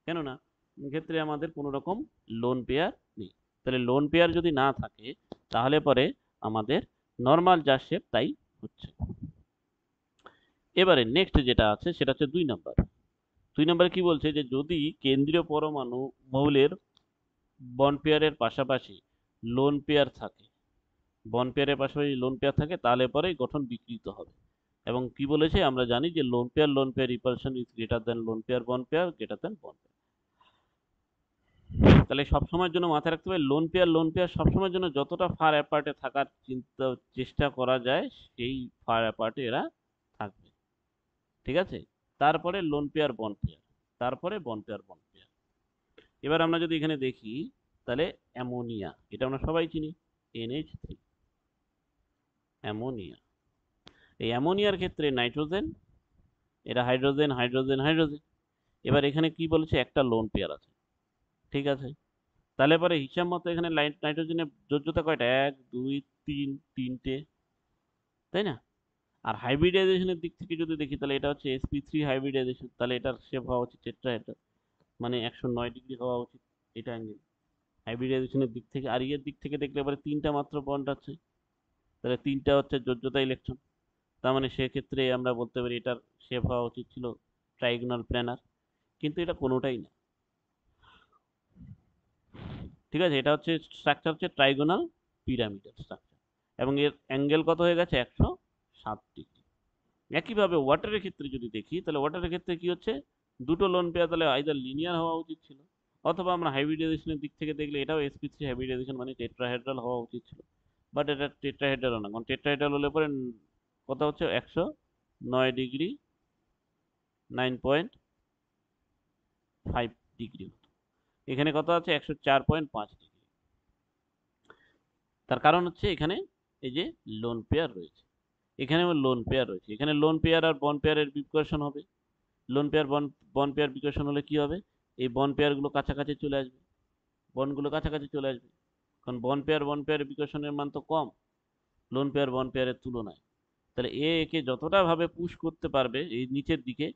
কেননা ক্ষেত্রে আমাদের কোনো রকম লোন পেয়ার নেই, তাহলে লোন পেয়ার যদি না থাকে তাহলে পরে আমাদের নর্মাল যা শেপ তাই হচ্ছে। এবারে নেক্সট যেটা আছে সেটা হচ্ছে 2 নম্বরে কি বলছে? যে যদি কেন্দ্রীয় পরমাণু মৌলের বন্ড পেয়ারের পাশাপাশি লোন পেয়ার থাকে, তাহলে পরে গঠন বিকৃত হবে। এবং কি বলেছে আমরা জানি যে lone pair repulsion is greater than lone pair bond pair greater than bond pair. তাহলে সবসময়ের জন্য মাথায় রাখতে হবে লোন পেয়ার সবসময়ের জন্য যতটা ফার অ্যাপার্টে থাকার চেষ্টা করা যায় সেই ফার অ্যাপার্টে এরা থাকবে, ঠিক আছে। তারপরে লোন পেয়ার বন্ড পেয়ার, তারপরে বন্ড পেয়ার বন্ড পেয়ার। এবার আমরা যদি এখানে দেখি তাহলে অ্যামোনিয়া, এটা আমরা সবাই চিনি, NH3 অ্যামোনিয়া। এই অ্যামোনিয়ার ক্ষেত্রে নাইট্রোজেন, এটা হাইড্রোজেন হাইড্রোজেন হাইড্রোজেন। এবার এখানে কি বলেছে, একটা লোন পেয়ার আছে, ঠিক আছে। তাহলে পরে হিসাব মতো এখানে নাইট্রোজেনের যোজ্যতা কয়টা, 1 2 3, তিনটে, তাই না। আর হাইব্রিডাইজেশনের দিক থেকে যদি দেখি তাহলে এটা হচ্ছে sp3 হাইব্রিডাইজেশন, তাহলে এটার শেপ হওয়া উচিত টেট্রাহেড্রাল, মানে 109 ডিগ্রি হওয়া উচিত এটা অ্যাঙ্গেল হাইব্রিডাইজেশনের দিক থেকে। আর এর দিক থেকে দেখলে এবারে তিনটা মাত্র বন্ড আছে, তাহলে তিনটা হচ্ছে যোজ্যতা ইলেকট্রন, তার মানে সেক্ষেত্রে আমরা বলতে পারি এটার শেপ হওয়া উচিত ছিল ট্রাইগোনাল প্ল্যানার, কিন্তু এটা কোনোটাই না, ঠিক আছে। এটা হচ্ছে স্ট্রাকচার হচ্ছে ট্রাইগোনাল পিরামিডাল স্ট্রাকচার, এবং এর অ্যাঙ্গেল কত হয়ে গেছে, 107 ডিগ্রি। একইভাবে ওয়াটারের ক্ষেত্রে যদি দেখি তাহলে ওয়াটারের ক্ষেত্রে কি হচ্ছে, দুটো লোন পেয়ার, তাহলে আইদার লিনিয়ার হওয়া উচিত ছিল, অথবা আমরা হাইব্রিডাইজেশনের দিক থেকে দেখলে এটাও sp3 হাইব্রিডাইজেশন, মানে টেট্রাহেড্রাল হওয়া উচিত ছিল, বাট এটা টেট্রাহেড্রাল না, কারণ টেট্রাহেড্রাল হলে পরে কত হচ্ছে 109 ডিগ্রি 9.5 ডিগ্রি হতো, এখানে কত আছে 104.5 ডিগ্রি। তার কারণ হচ্ছে এখানে এই যে লোন পেয়ার রয়েছে, এখানে লোন পেয়ার রয়েছে, এখানে লোন পেয়ার আর বন্ড পেয়ারের বিকর্ষণ হবে, লোন পেয়ার বন্ড পেয়ার বিকর্ষণ হলে কি হবে, এই বন্ড পেয়ারগুলো কাছাকাছি চলে আসবে, বন্ডগুলো কাছাকাছি চলে আসবে, কারণ বন্ড পেয়ার বিকর্ষণের মান তো কম লোন পেয়ার বন্ড পেয়ারের তুলনায়। তাহলে একে যতটা ভাবে পুশ করতে পারবে এই নিচের দিকে,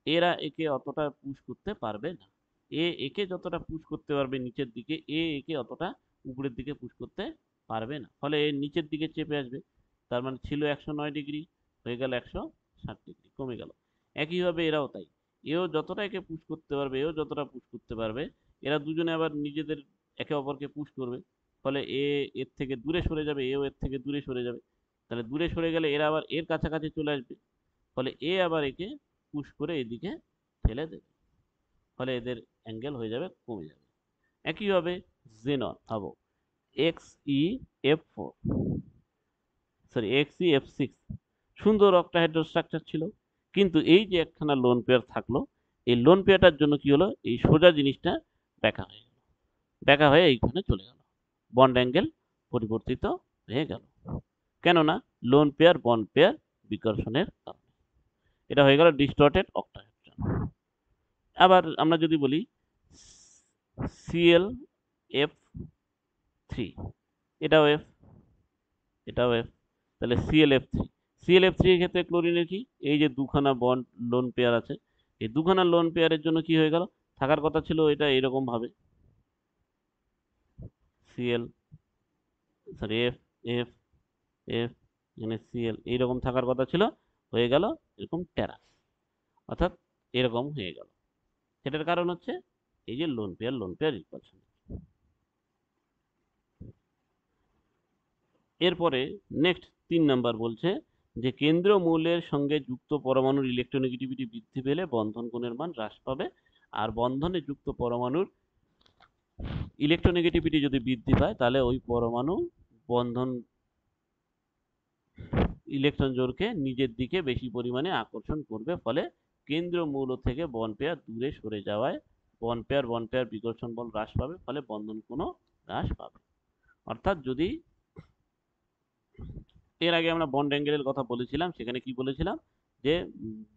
এরা একে অতটা পুশ করতে পারবে না। একে যতটা পুশ করতে পারবে নিচের দিকে, একে অতটা উপরের দিকে পুশ করতে পারবে না, ফলে এর নিচের দিকে চেপে আসবে। তার মানে ছিল 109 ডিগ্রি, হয়ে গেল 107 ডিগ্রি, কমে গেল। একইভাবে এরাও তাই, এও যতটা একে পুশ করতে পারবে, এও যতটা পুশ করতে পারবে, এরা দুজনে আবার নিজেদের একে অপরকে পুশ করবে, ফলে এর থেকে দূরে সরে যাবে, এও এর থেকে দূরে সরে যাবে। তাহলে দূরে সরে গেলে এরা আবার এর কাছাকাছি চলে আসবে, ফলে আবার একে পুশ করে এদিকে ঠেলে দেবে, ফলে এদের অ্যাঙ্গেল হয়ে যাবে, কমে যাবে। একইভাবে জেনন ভাবো, XeF4, সরি XeF6, সুন্দর অক্টাহেড্রাল স্ট্রাকচার ছিল, কিন্তু এই যে একখানা লোন পেয়ার থাকলো, এই লোন পেয়ারটার জন্য কি হলো, এই সোজা জিনিসটা ব্যাকা হয়ে গেল, ব্যাকা হয়ে এইখানে চলে গেল, বন্ড অ্যাঙ্গেল পরিবর্তিত হয়ে গেল, কেননা লোন পেয়ার বন্ড পেয়ার বিকর্ষণের কারণে। এটা হয়ে গেল ডিস্টর্টেড অক্টাহেড্রাল। আবার আমরা যদি বলি ClF3, এটাও F, এটাও F, তাহলে ClF3 এর ক্ষেত্রে ক্লোরিনের কি, এই যে দুখানা বন্ড লোন পেয়ার আছে, এই দুখানা লোন পেয়ারের জন্য কি হয়ে গেল, থাকার কথা ছিল এটা এরকম ভাবে Cl, sorry F, F, F, এখানে Cl এইরকম থাকার কথা ছিল, হয়ে গেল এরকম টেরাস, অর্থাৎ এরকম হয়ে গেল। সেটার কারণ হচ্ছে এই যে লোন পেয়ার রিপালশন। এরপরে নেক্সট 3 নাম্বার বলছে যে কেন্দ্রীয় মৌলের সঙ্গে যুক্ত পরমাণুর ইলেকট্রোনেগেটিভিটি বৃদ্ধি পেলে বন্ধন কোণের মান হ্রাস পাবে, আর বন্ধনে যুক্ত পরমাণুর ইলেকট্রোনেগেটিভিটি যদি বৃদ্ধি পায় তাহলে ওই পরমাণু বন্ধন ইলেকট্রন জোড়কে নিজের দিকে বেশি পরিমাণে আকর্ষণ করবে, ফলে কেন্দ্রীয় মৌল থেকে বন্ড পেয়ার দূরে সরে যাওয়ায় বন্ড পেয়ার বিকর্ষণ বল হ্রাস পাবে, ফলে বন্ধন কোণ হ্রাস পাবে। অর্থাৎ যদি এর আগে আমরা বন্ড অ্যাঙ্গেলের কথা বলেছিলাম, সেখানে কি বলেছিলাম যে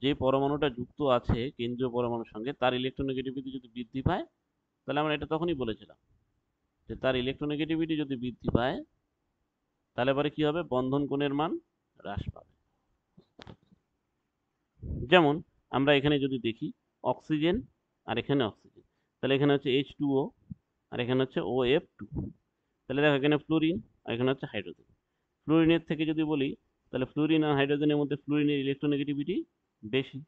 যে পরমাণুটা যুক্ত আছে কেন্দ্রীয় পরমাণুর সঙ্গে তার ইলেকট্রোনেগেটিভিটি যদি বৃদ্ধি পায়, তাহলে আমরা এটা তখনই বলেছিলাম যে তার ইলেকট্রোনেগেটিভিটি যদি বৃদ্ধি পায় তাহলে পরে কি হবে, বন্ধন কোণের মান হ্রাস পাবে। যেমন আমরা এখানে যদি দেখি অক্সিজেন আর এখানে অক্সিজেন, তাহলে এখানে হচ্ছে H2O আর এখানে হচ্ছে OF2, তাহলে দেখো এখানে ফ্লোরিন আর এখানে হচ্ছে হাইড্রোজেন। ফ্লোরিনের থেকে যদি বলি তাহলে ফ্লোরিন আর হাইড্রোজেনের মধ্যে ফ্লোরিনের ইলেকট্রোনেগেটিভিটি বেশি,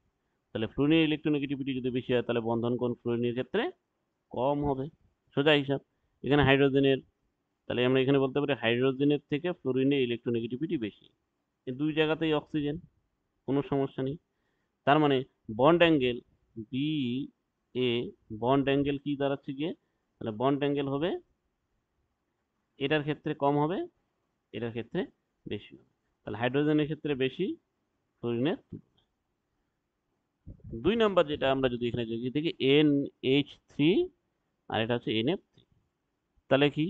তাহলে ফ্লোরিনের ইলেকট্রোনেগেটিভিটি যদি বেশি হয় তাহলে বন্ধন কোণ ফ্লোরিনের ক্ষেত্রে কম হবে, সোজা হিসাব। এখানে হাইড্রোজেনের, তাহলে আমরা এখানে বলতে পারি হাইড্রোজেনের থেকে ফ্লোরিনের ইলেকট্রোনেগেটিভিটি বেশি, এই দুই জায়গাতেই অক্সিজেন, কোনো সমস্যা নেই। তার মানে bond angle B A, bond angle কি দাঁড়াচ্ছে গিয়ে, তাহলে বন্ড অ্যাঙ্গেল হবে এটার ক্ষেত্রে কম হবে, এটার ক্ষেত্রে বেশি হবে। তাহলে হাইড্রোজেনের ক্ষেত্রে বেশি, ফ্লোরিনের। 2 নাম্বার যেটা আমরা যদি এখানে দেখি NH3 আর এটা হচ্ছে NF3, তাহলে কি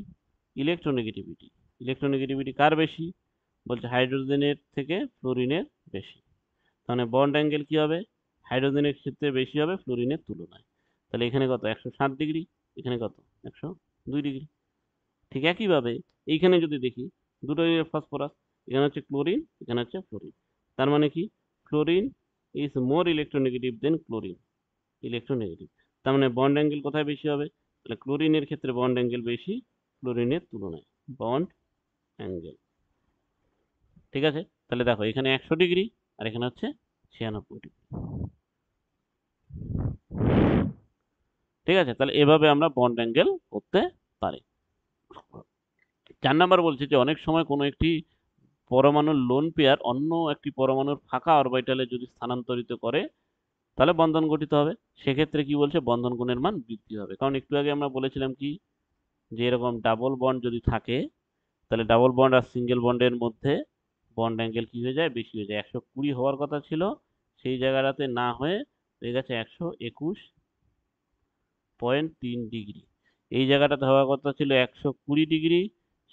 ইলেকট্রোনেগেটিভিটি, ইলেকট্রোনেগেটিভিটি কার বেশি, বলছে হাইড্রোজেনের থেকে ফ্লোরিনের বেশি। তাহলে বন্ড অ্যাঙ্গেল কি হবে, হাইড্রোজেনের ক্ষেত্রে বেশি হবে ফ্লোরিনের তুলনায়। তাহলে এখানে কত 107 ডিগ্রি, এখানে কত 102 ডিগ্রি। ঠিক একইভাবে এইখানে যদি দেখি দুটোই ফসফরাস, এখানে হচ্ছে ক্লোরিন, এখানে হচ্ছে ফ্লোরিন। তার মানে কি fluorine is more electronegative than chlorine, electronegative. তার মানে বন্ড অ্যাঙ্গেল কোথায় বেশি হবে, তাহলে ক্লোরিনের ক্ষেত্রে বন্ড অ্যাঙ্গেল বেশি ফ্লোরিনের তুলনায়, বন্ড অ্যাঙ্গেল। ঠিক আছে, তাহলে দেখো এখানে 100 ডিগ্রি আর এখানে হচ্ছে 96 ডিগ্রি। ঠিক আছে, তাহলে এভাবে আমরা বন্ড অ্যাঙ্গেল করতে পারি। 4 নাম্বার বলছে যে অনেক সময় কোনো একটি পরমাণুর লোন পেয়ার অন্য একটি পরমাণুর ফাঁকা অরবিটালে যদি স্থানান্তরিত করে তাহলে বন্ধন গঠিত হবে। সেক্ষেত্রে কি বলছে, বন্ধন কোণের মান বৃদ্ধি হবে। কারণ একটু আগে আমরা বলেছিলাম কি, যে এরকম ডাবল বন্ড যদি থাকে তাহলে ডাবল বন্ড আর সিঙ্গেল বন্ডের মধ্যে বন্ড অ্যাঙ্গেল কি হয়ে যায়, বেশি হয়ে যায়। 120 হওয়ার কথা ছিল, সেই জায়গাটাতে না হয়ে গেছে 121.3 ডিগ্রি। এই জায়গাটাতে হওয়ার কথা ছিল 120 ডিগ্রি,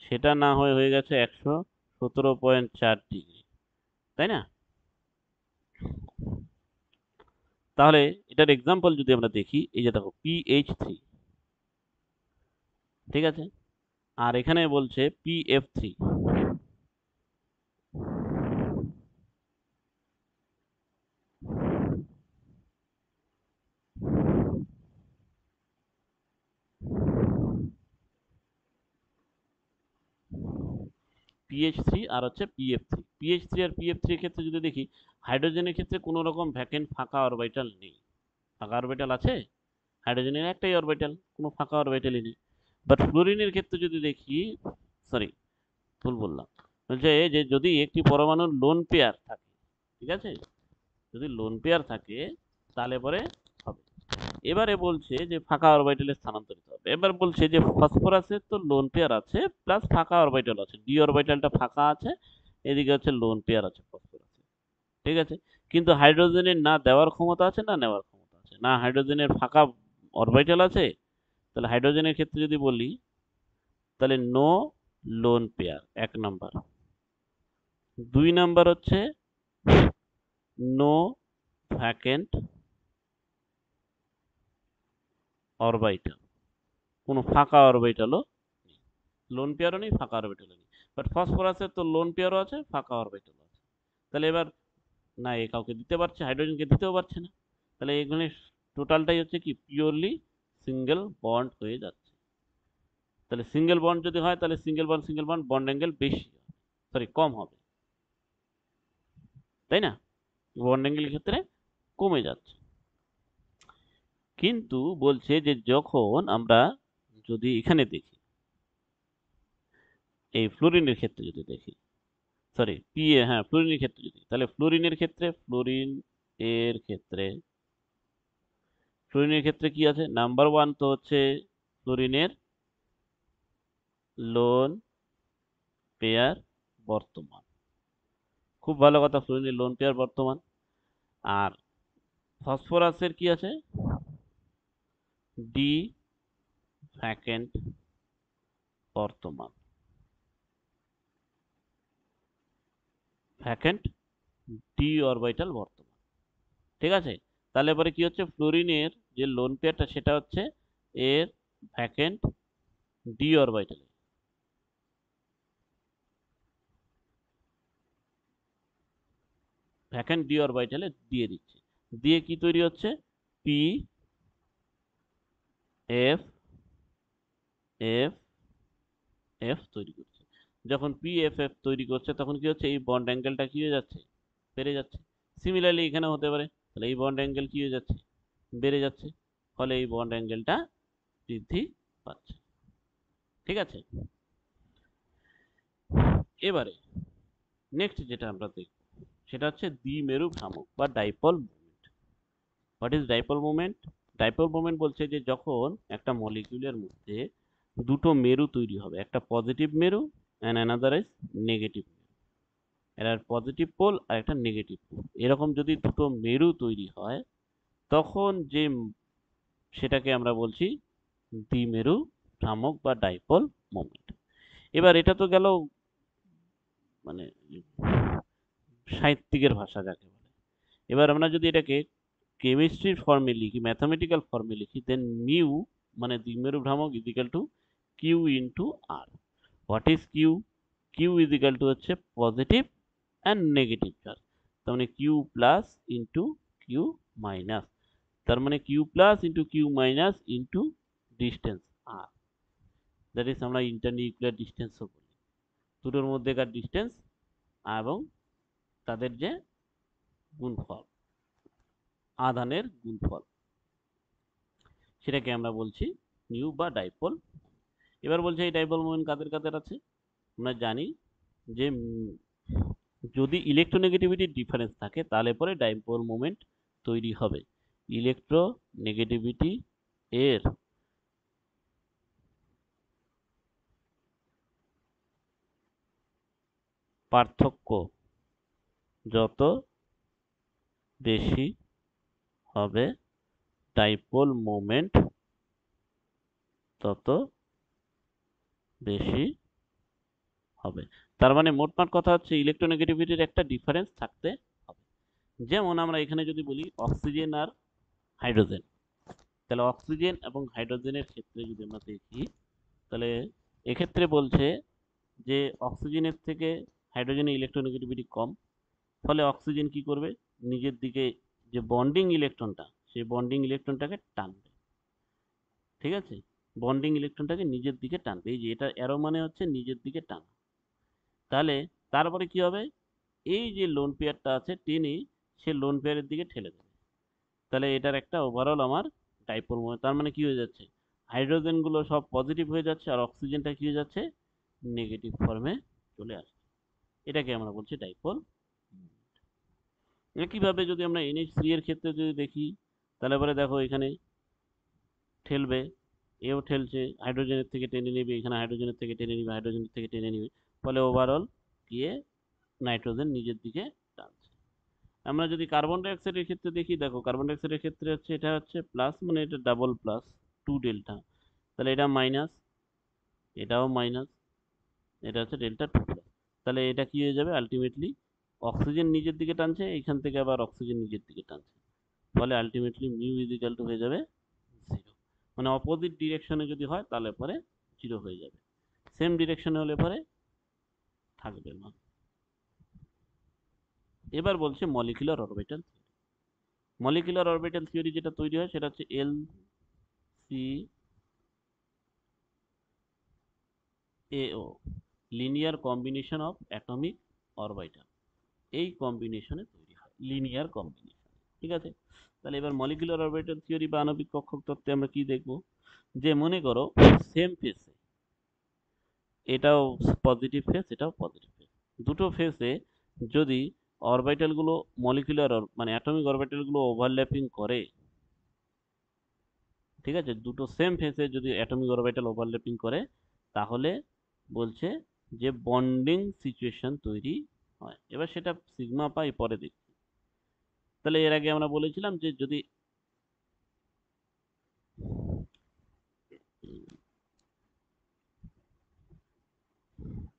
সেটা না হয়ে গেছে 117.4 ডিগ্রি, তাই না? তাহলে এটার এক্সাম্পল যদি আমরা দেখি, এই যে দেখো PH3, ঠিক আছে, আর এখানে বলছে PF3। PH3 আর হচ্ছে PF3, PH3 আর PF3 এর ক্ষেত্রে যদি দেখি, হাইড্রোজেনের ক্ষেত্রে কোনো রকম ভ্যাকেন্ট ফাঁকা অরবিটাল নেই। ফাঁকা অরবিটাল আছে, হাইড্রোজেনের একটাই অরবিটাল, কোনো ফাঁকা অরবিটালই নেই। বাট ফ্লোরিনের ক্ষেত্রে যদি দেখি, সরি ভুল বললাম, বলছে যে যদি একটি পরমাণুর লোন পেয়ার থাকে, ঠিক আছে, যদি লোন পেয়ার থাকে তাহলে পরে হবে। এবারে বলছে যে ফাঁকা অরবিটালে স্থানান্তরিত হবে। এবার বলছে যে ফসফরাসের তো লোন পেয়ার আছে প্লাস ফাঁকা অরবিটাল আছে, ডি অরবিটালটা ফাঁকা আছে, এদিকে হচ্ছে লোন পেয়ার আছে ফসফরাসের, ঠিক আছে। কিন্তু হাইড্রোজেনের না দেওয়ার ক্ষমতা আছে না নেওয়ার ক্ষমতা আছে, না হাইড্রোজেনের ফাঁকা অরবিটাল আছে। তাহলে হাইড্রোজেনের ক্ষেত্রে যদি বলি, তাহলে no lone pair 1 number. 2 number হচ্ছে নো ভ্যাকেন্ট অরবিটাল, কোনো ফাঁকা অরবিটালও নেই, লোন পেয়ারও নেই ফাঁকা অরবিটালও নেই। বাট ফসফরাসের তো লোন পেয়ারও আছে ফাঁকা অরবিটালও আছে। তাহলে এবার না এ কাউকে দিতে পারছে, হাইড্রোজেনকে দিতেও পারছে না, তাহলে এখানে টোটালটাই হচ্ছে কি পিওরলি সিঙ্গেল বন্ড হয়ে যাচ্ছে। তাহলে সিঙ্গেল বন্ড যদি হয় তাহলে সিঙ্গেল বন্ড বন্ড অ্যাঙ্গেল বেশি, সরি কম হবে, তাই না? বন্ড অ্যাঙ্গেলের ক্ষেত্রে কমে যাচ্ছে। কিন্তু বলছে যে যখন আমরা যদি এখানে দেখি, এই ফ্লোরিনের ক্ষেত্রে যদি দেখি, সরি হ্যাঁ ফ্লোরিনের ক্ষেত্রে যদি, তাহলে ফ্লোরিনের ক্ষেত্রে কি আছে, নাম্বার 1 তো হচ্ছে ফ্লোরিনের লোন পেয়ার বর্তমান, খুব ভালো কথা, ফ্লোরিনের লোন পেয়ার বর্তমান। আর ফসফরাসের কি আছে, ডি ভ্যাকেন্ট বর্তমান, ভ্যাকেন্ট ডি অরবিটাল বর্তমান, ঠিক আছে। তাহলে পরে কি হচ্ছে, ফ্লোরিনের যে লোন পেয়ারটা সেটা হচ্ছে এর ভ্যাকেন্ট ডি অরবিটালে, ভ্যাকেন্ট ডি অরবিটালে দিয়ে দিচ্ছে, দিয়ে কি তৈরি হচ্ছে, পি এফ এফ এফ তৈরি করছে। যখন পি এফ এফ তৈরি করছে তখন কি হচ্ছে, এই বন্ড অ্যাঙ্গেলটা কি হয়ে যাচ্ছে, বেড়ে যাচ্ছে। সিমিলারলি এখানে হতে পারে, তাহলে এই বন্ড অ্যাঙ্গেল কি হয়ে যাচ্ছে, বেড়ে যাচ্ছে, ফলে এই বন্ড অ্যাঙ্গেলটা বৃদ্ধি পাচ্ছে, ঠিক আছে। এবারে নেক্সট যেটা আমরা দেখব, সেটা হচ্ছে দ্বিমেরু ভ্রামক বা dipole moment. What is dipole moment? Dipole moment বলছে যে যখন একটা মলিকিউলের মধ্যে দুটো মেরু তৈরি হবে, একটা পজিটিভ মেরু অ্যান্ড অ্যানাদার ইজ নেগেটিভ, এর পজিটিভ পোল আর একটা নেগেটিভ পোল, এরকম যদি দুটো মেরু তৈরি হয় তখন যে সেটাকে আমরা বলছি দ্বিমেরু ভ্রামক বা ডাইপোল মোমেন্ট। এবার এটা তো গেল মানে সাহিত্যিকের ভাষা যাকে বলে। এবার আমরা যদি এটাকে কেমিস্ট্রির ফর্মে লিখি, ম্যাথামেটিক্যাল ফর্মে লিখি, দেন মিউ মানে দ্বিমেরু ভ্রামক equal to q into r. What is q? Q equal to হচ্ছে পজিটিভ অ্যান্ড নেগেটিভ চার্জ, তার মানে q plus into q minus, তার মানে q plus into q minus into distance r, that is আমরা internuclear ডিস্টেন্সও বলি, দুটোর মধ্যেকার distance এবং তাদের যে গুণফল, আধানের গুণফল, সেটাকে আমরা বলছি নিউ বা ডাইপোল। এবার বলছে এই ডাইপোল মোমেন্ট কাদের কাদের আছে? আমরা জানি যে যদি ইলেকট্রোনেগেটিভিটির ডিফারেন্স থাকে তাহলে পরে ডাইপোল মোমেন্ট তৈরি হবে। ইলেকট্রোনেগেটিভিটি এর পার্থক্য যত বেশি হবে ডাইপোল মোমেন্ট তত বেশি হবে। তার মানে মোটমাট কথা হচ্ছে ইলেকট্রোনেগেটিভিটির একটা ডিফারেন্স থাকতে হবে। যেমন আমরা এখানে যদি বলি অক্সিজেন আর হাইড্রোজেন, তাহলে অক্সিজেন এবং হাইড্রোজেনের ক্ষেত্রে যদি আমরা দেখি, তাহলে এক্ষেত্রে বলছে যে অক্সিজেনের থেকে হাইড্রোজেনের ইলেকট্রোনেগেটিভিটি কম, ফলে অক্সিজেন কি করবে, নিজের দিকে যে বন্ডিং ইলেকট্রনটা, সেই বন্ডিং ইলেকট্রনটাকে টানবে। ঠিক আছে, বন্ডিং ইলেকট্রনটাকে নিজের দিকে টানবে, এই যে এটা অ্যারো মানে হচ্ছে নিজের দিকে টানা। তাহলে তারপরে কি হবে, এই যে লোন পেয়ারটা আছে টেনে সে লোন পেয়ারের দিকে ঠেলে দেবে, তাহলে এটার একটা ওভারঅল আমার ডাইপোল মোমেন্ট, তার মানে কি হয়ে যাচ্ছে, হাইড্রোজেন গুলো সব পজিটিভ হয়ে যাচ্ছে আর অক্সিজেনটা কি হয়ে যাচ্ছে, নেগেটিভ ফর্মে চলে আসছে, এটাকে আমরা বলছি ডাইপোল। একইভাবে যদি আমরা NH3 এর ক্ষেত্রে যদি দেখি, তাহলে পরে দেখো এখানে ঠেলবে, এও ঠেলছে, হাইড্রোজেনের থেকে টেনে নেবে, এখানে হাইড্রোজেনের থেকে টেনে নেবে, হাইড্রোজেনের থেকে টেনে নেবে, ফলে ওভারঅল গিয়ে নাইট্রোজেন নিজের দিকে টানছে। আমরা যদি কার্বন ডাই অক্সাইডের ক্ষেত্রে দেখি, দেখো কার্বন ডাই অক্সাইডের ক্ষেত্রে হচ্ছে এটা হচ্ছে প্লাস, মানে এটা ডাবল প্লাস, টু ডেল্টা, তাহলে এটা মাইনাস, এটাও মাইনাস, এটা হচ্ছে ডেল্টা টু প্লাস, তাহলে এটা কি হয়ে যাবে আলটিমেটলি, অক্সিজেন নিজের দিকে টানছে, এখান থেকে আবার অক্সিজেন নিজের দিকে টানছে, ফলে আলটিমেটলি মিউ ইজিক্যাল টু হয়ে যাবে জিরো। মানে অপোজিট ডিরেকশনে যদি হয় তাহলে পরে জিরো হয়ে যাবে, সেম ডিরেকশনে হলে পরে থাকবে না। এবার বলছে molecular orbital. Molecular orbital theory যেটা তৈরি হয় সেটা হচ্ছে এল সি এও, linear combination of atomic orbital, এই কম্বিনেশনে তৈরি হয় লিনিয়ার কম্বিনেশন। ঠিক আছে, তাহলে এবার মলিকুলার অরবিটাল থিওরি বা আণবিক কক্ষক তত্ত্বে আমরা কি দেখব, যে মনে করো সেম ফেসে, এটাও পজিটিভ ফেস এটাও পজিটিভ ফেস, দুটো ফেসে যদি অরবিটাল গুলো মলিকুলার মানে অ্যাটমিক অরবিটাল গুলো ওভারল্যাপিং করে, ঠিক আছে, দুটো সেম ফেসে যদি অ্যাটমিক অরবিটাল ওভারল্যাপিং করে, তাহলে বলছে যে বন্ডিং সিচুয়েশন তৈরি হয়। এবার সেটা সিগমা পাই পরে দেখি। তাহলে এর আগে আমরা বলেছিলাম যে যদি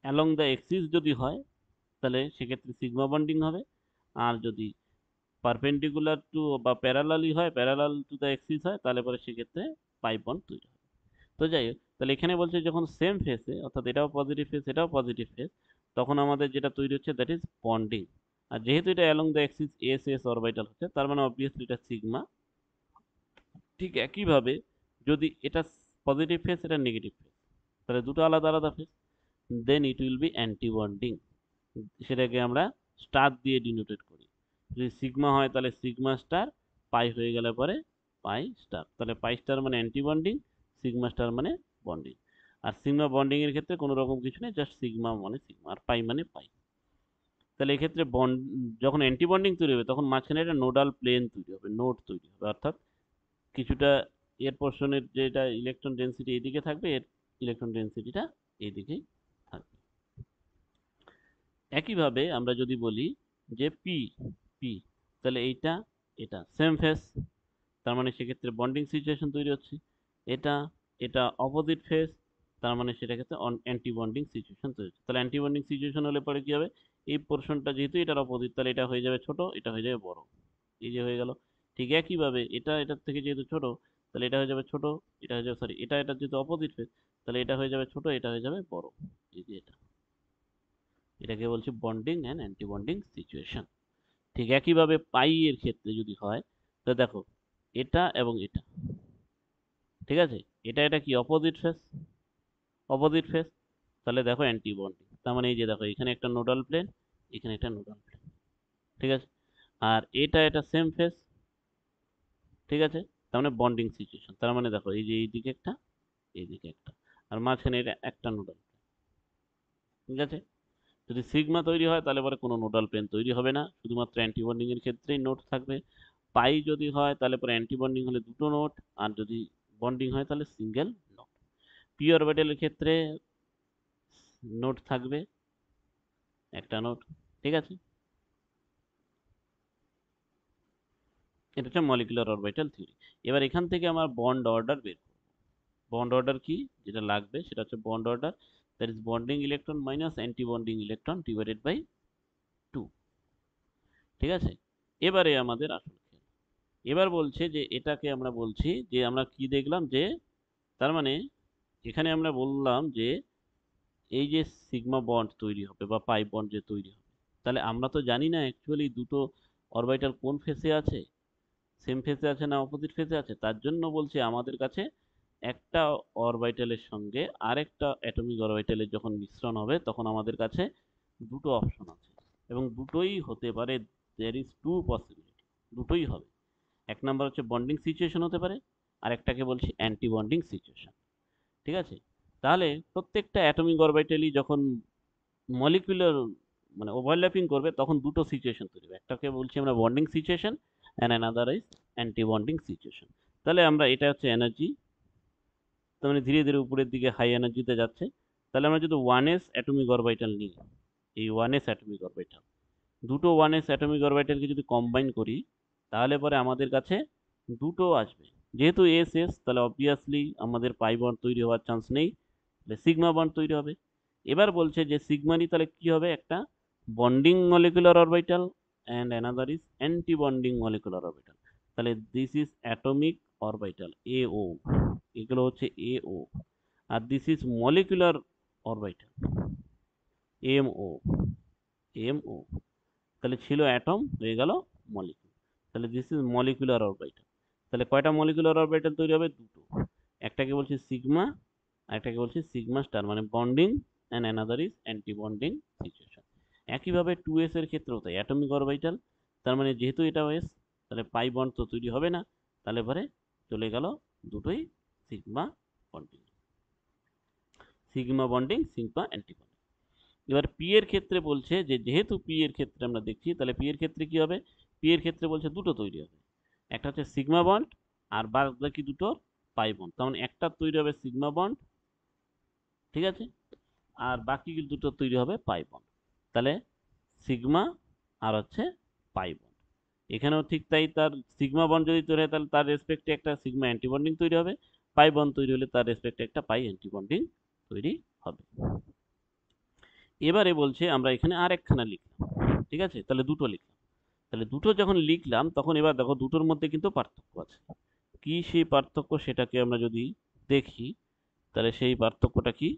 অ্যালং দ্য এক্সিস যদি হয় তাহলে সেক্ষেত্রে সিগমা বন্ডিং হবে, আর যদি পারপেন্ডিকুলার টু বা প্যারালালি হয়, প্যারালাল টু দ্য এক্সিস হয়, তাহলে পরে সেক্ষেত্রে পাই বন্ড তৈরি হয়। তো যাই হোক, তাহলে এখানে বলছে যখন সেম ফেসে, অর্থাৎ এটাও পজিটিভ ফেস এটাও পজিটিভ ফেস, তখন আমাদের যেটা তৈরি হচ্ছে দ্যাট ইজ বন্ডিং। আর যেহেতু এটা along the Axis S S orbital হচ্ছে, তার মানে অবভিয়াসলি এটা সিগমা। ঠিক একইভাবে যদি এটা পজিটিভ ফেস এটা নেগেটিভ ফেস, তাহলে দুটো আলাদা আলাদা phase, then it will be anti bonding, সেটাকে আমরা স্টার দিয়ে ডিনোটেড করি। যদি সিগমা হয় তাহলে সিগমা স্টার, পাই হয়ে গেলে পরে পাই স্টার, তাহলে পাই স্টার মানে অ্যান্টি বন্ডিং, সিগমা স্টার মানে বন্ডিং। আর সিগমা বন্ডিং এর ক্ষেত্রে কোনো রকম কিছু নেই, জাস্ট সিগমা মানে সিগমা আর পাই মানে পাই। তাহলে এক্ষেত্রে বন্ড যখন অ্যান্টি বন্ডিং তৈরি হবে তখন মাঝখানে একটা নোডাল প্লেন তৈরি হবে, নোড তৈরি হবে, অর্থাৎ কিছুটা এর পোর্শনের যেটা ইলেকট্রন ডেন্সিটি এইদিকে থাকবে, এর ইলেকট্রন ডেন্সিটিটা এইদিকেই থাকবে। একইভাবে আমরা যদি বলি যে পি পি তাহলে এইটা এটা সেম ফেস, তার মানে সেক্ষেত্রে বন্ডিং সিচুয়েশন তৈরি হচ্ছে। এটা এটা অপোজিট ফেস, তার মানে সেটা ক্ষেত্রে অ্যান্টি বন্ডিং সিচুয়েশন তৈরি হচ্ছে। তাহলে অ্যান্টি বন্ডিং সিচুয়েশন হলে পরে কি হবে, এই পোর্শনটা যেহেতু এটার অপোজিট তাহলে এটা হয়ে যাবে ছোট, এটা হয়ে যাবে বড়, এই যে হয়ে গেল। ঠিক একইভাবে এটা এটার থেকে যেহেতু ছোট তাহলে এটা হয়ে যাবে ছোট, এটা হয়ে যাবে সরি এটা এটা যেহেতু অপোজিট ফেস তাহলে এটা হয়ে যাবে ছোট, এটা হয়ে যাবে বড়, এই যে এটা, এটাকে বলছি bonding and anti bonding situation. ঠিক একইভাবে পাই এর ক্ষেত্রে যদি হয় তো দেখো এটা এবং এটা, ঠিক আছে, এটা এটা কি অপোজিট ফেস, অপোজিট ফেস, তাহলে দেখো অ্যান্টি বন্ডিং, তার মানে এই যে দেখো এখানে একটা নোডাল প্লেন, এখানে একটা নোডাল প্লেন, ঠিক আছে। আর এটা এটা সেম ফেস, ঠিক আছে, তার মানে বন্ডিং সিচুয়েশন, তার মানে দেখো এই যে এইদিকে একটা, এইদিকে একটা, আর মাঝখানে এটা একটা নোডাল, ঠিক আছে। যদি সিগমা তৈরি হয় তাহলে পরে কোনো নোডাল প্লেন তৈরি হবে না, শুধুমাত্র অ্যান্টি বন্ডিং এর ক্ষেত্রেই নোড থাকবে। পাই যদি হয় তাহলে পরে অ্যান্টি বন্ডিং হলে দুটো নোড, আর যদি বন্ডিং হয় তাহলে সিঙ্গেল নোড। পি অরবিটালের ক্ষেত্রে নোড থাকবে একটা নোড, ঠিক আছে। এটা হচ্ছে মলিকুলার অরবিটাল থিওরি। এবার এখান থেকে আমার বন্ড অর্ডার বের করব। বন্ড অর্ডার কি যেটা লাগবে সেটা হচ্ছে bond order, that is bonding electron minus anti bonding electron divided by 2, ঠিক আছে। এবারে আমাদের আসল খেলা। এবার বলছে যে এটাকে আমরা বলছি যে আমরা কি দেখলাম যে তার মানে এখানে আমরা বললাম যে এই যে সিগমা বন্ড তৈরি হবে বা পাই বন্ড যে তৈরি হবে, তাহলে আমরা তো জানি না অ্যাকচুয়ালি দুটো অরবিটাল কোন ফেসে আছে, সেম ফেসে আছে না অপোজিট ফেসে আছে। তার জন্য বলছে আমাদের কাছে একটা অরবিটালের সঙ্গে আরেকটা অ্যাটমিক অরবিটালের যখন মিশ্রণ হবে তখন আমাদের কাছে দুটো অপশন আছে, এবং দুটোই হতে পারে, দেয়ার ইজ টু পসিবিলিটি, দুটোই হবে। এক নাম্বার হচ্ছে বন্ডিং সিচুয়েশন হতে পারে, আর একটাকে বলছি অ্যান্টি বন্ডিং সিচুয়েশন, ঠিক আছে। তাহলে প্রত্যেকটা অ্যাটমিক অরবিটালই যখন মলিকুলার মানে ওভারল্যাপিং করবে তখন দুটো সিচুয়েশন তৈরি হবে, একটাকে বলছি আমরা bonding situation and another is anti bonding situation. তাহলে আমরা এটা হচ্ছে এনার্জি, তার মানে ধীরে ধীরে উপরের দিকে হাই এনার্জিতে যাচ্ছে। তাহলে আমরা যদি 1s অ্যাটমিক অরবিটাল নিই, এই 1s অ্যাটমিক অরবিটাল, দুটো 1s অ্যাটমিক অরবিটালকে যদি কম্বাইন করি তাহলে পরে আমাদের কাছে দুটো আসবে। যেহেতু এস এস তাহলে অবভিয়াসলি আমাদের পাই বন্ড তৈরি হওয়ার চান্স নেই, তাহলে সিগমা বন্ড তৈরি হবে। এবার বলছে যে সিগমারই তাহলে কি হবে, একটা bonding molecular orbital and another is anti bonding molecular orbital. তাহলে দিস ইজ অ্যাটমিক অরবিটাল এও, এগুলো হচ্ছে এও, আর দিস ইজ মলিকুলার অরবিটাল এমও, এমও, তাহলে ছিল অ্যাটম হয়ে গেল মলিকুল, তাহলে দিস ইজ মলিকুলার অরবিটাল। তাহলে কয়টা মলিকুলার অরবিটাল তৈরি হবে, দুটো, একটাকে বলছি সিগমা আর একটাকে বলছি সিগমা স্টার, মানে bonding and another is anti bonding situation. একইভাবে 2s এর ক্ষেত্রেও তাই, অ্যাটমিক অরবিটাল, তার মানে যেহেতু এটা এস তাহলে পাই বন্ড তো তৈরি হবে না, তাহলে পরে চলে গেল দুটোই sigma bonding, sigma bonding sigma anti bonding. এবার পি এর ক্ষেত্রে বলছে যে যেহেতু পি এর ক্ষেত্রে আমরা দেখছি তাহলে পি এর ক্ষেত্রে কি হবে, পি এর ক্ষেত্রে বলছে দুটো তৈরি হবে, একটা হচ্ছে সিগমা বন্ড আর বাদ বাকি দুটো পাই বন্ড, তার মানে একটা তৈরি হবে সিগমা বন্ড, ঠিক আছে, আর বাকি দুটো তৈরি হবে পাই বন্ড। তাহলে সিগমা আর হচ্ছে পাই বন্ড, এখানেও ঠিক তাই, তার সিগমা বন্ড যদি তৈরি হয় তাহলে তার রেসপেক্টে একটা সিগমা অ্যান্টিবন্ডিং তৈরি হবে, পাই বন্ড তৈরি হলে তার রেসপেক্টে একটা পাই অ্যান্টিবন্ডিং তৈরি হবে। এবারে বলছে আমরা এখানে আর একখানা লিখলাম, ঠিক আছে, তাহলে দুটো লিখলাম, তাহলে দুটো যখন লিখলাম তখন এবার দেখো দুটোর মধ্যে কিন্তু পার্থক্য আছে। কি সেই পার্থক্য সেটাকে আমরা যদি দেখি তাহলে সেই পার্থক্যটা কি,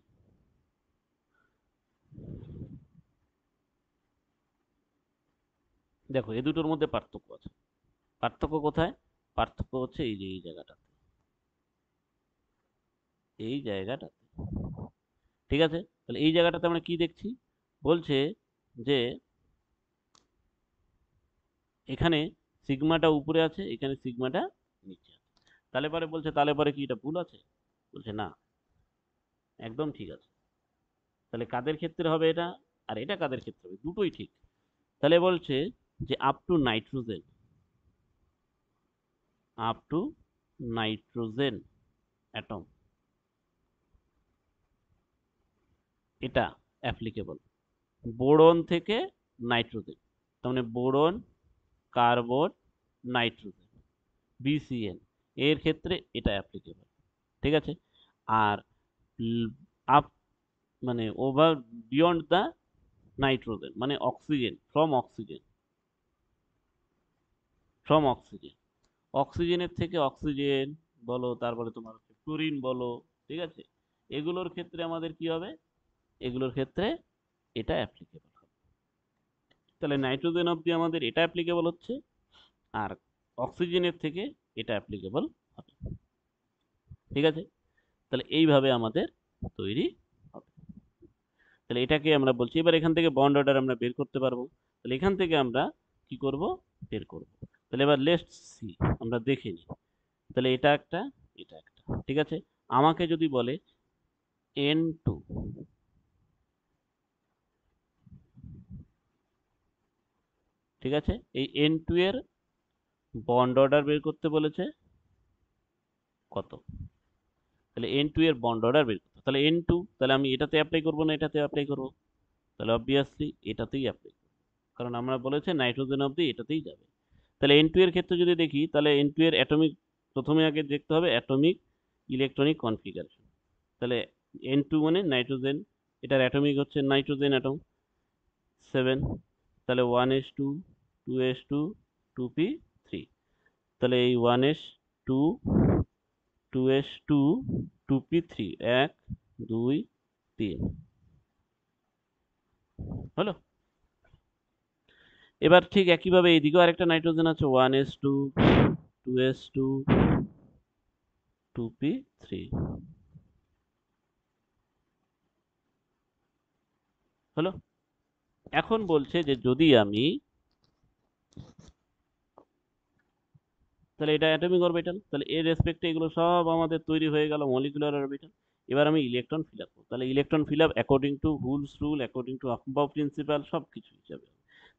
দেখো এই দুটোর মধ্যে পার্থক্য আছে। পার্থক্য কোথায়, পার্থক্য হচ্ছে এই যে এই জায়গাটাতে, এই জায়গাটাতে, ঠিক আছে। তাহলে এই জায়গাটাতে আমরা কি দেখছি, বলছে যে এখানে সিগমাটা উপরে আছে, এখানে সিগমাটা নিচে আছে। তাহলে পরে বলছে তাহলে পরে কি এটা ভুল আছে, বলছে না, একদম ঠিক আছে। তাহলে কাদের ক্ষেত্রে হবে এটা, আর এটা কাদের ক্ষেত্রে হবে, দুটোই ঠিক। তাহলে বলছে যে আপ টু নাইট্রোজেন অ্যাটম, এটা অ্যাপ্লিকেবল। বোরন থেকে নাইট্রোজেন, তার মানে বোরন, কার্বন, নাইট্রোজেন, বিসিএন, এর ক্ষেত্রে এটা অ্যাপ্লিকেবল। ঠিক আছে। আর আপ মানে ওভার বিয়ন্ড দ্য নাইট্রোজেন মানে অক্সিজেন, ফ্রম অক্সিজেন, অক্সিজেনের থেকে অক্সিজেন বলো, তারপরে তোমার ফ্লোরিন বলো, ঠিক আছে, এগুলোর ক্ষেত্রে আমাদের কি হবে, এগুলোর ক্ষেত্রে এটা অ্যাপ্লিকেবল হবে। তাহলে নাইট্রোজেন অবধি আমাদের এটা অ্যাপ্লিকেবল হচ্ছে, আর অক্সিজেনের থেকে এটা অ্যাপ্লিকেবল হবে। ঠিক আছে। তাহলে এইভাবে আমাদের তৈরি হবে। তাহলে এটাকে আমরা বলছি। এবার এখান থেকে বন্ড অর্ডার আমরা বের করতে পারবো। তাহলে এখান থেকে আমরা কি করব, বের করব। তাহলে এবার লেটস সি, আমরা দেখে নিই। তাহলে এটা একটা, এটা একটা, ঠিক আছে। আমাকে যদি বলে N2, ঠিক আছে, এই N2 এর বন্ড অর্ডার বের করতে বলেছে কত, তাহলে N2 এর বন্ড অর্ডার বের করতে, তাহলে N2, তাহলে আমি এটাতে অ্যাপ্লাই করব না এটাতে অ্যাপ্লাই করব, তাহলে অবভিয়াসলি এটাতেই অ্যাপ্লাই করব, কারণ আমরা বলেছে নাইট্রোজেন অবধি এটাতেই যাবে। তাহলে N2 এর ক্ষেত্রে যদি দেখি, তাহলে N2 এর অ্যাটমিক, প্রথমে আগে দেখতে হবে অ্যাটমিক ইলেকট্রনিক কনফিগারেশন। তাহলে N2 মানে নাইট্রোজেন, এটার অ্যাটমিক হচ্ছে নাইট্রোজেন অ্যাটম 7, তাহলে 1s2, 2s2, 2p3, তাহলে এই 1s2, 2s2, 2p3, 1 2 3 হলো। এবার ঠিক একইভাবে এইদিকেও আরেকটা নাইট্রোজেন আছে 1s2, 2s2, 2p3 হলো। এখন বলছে যে যদি আমি, তাহলে এটা অ্যাটমিক অরবিটাল, তাহলে এর রেসপেক্টে এগুলো সব আমাদের তৈরি হয়ে গেল মলিকুলার অরবিটাল। এবার আমি ইলেকট্রন ফিল আপ করব, তাহলে electron fill up according to হুলস rule, according to Aufbau principle, সব কিছু হিসাবে।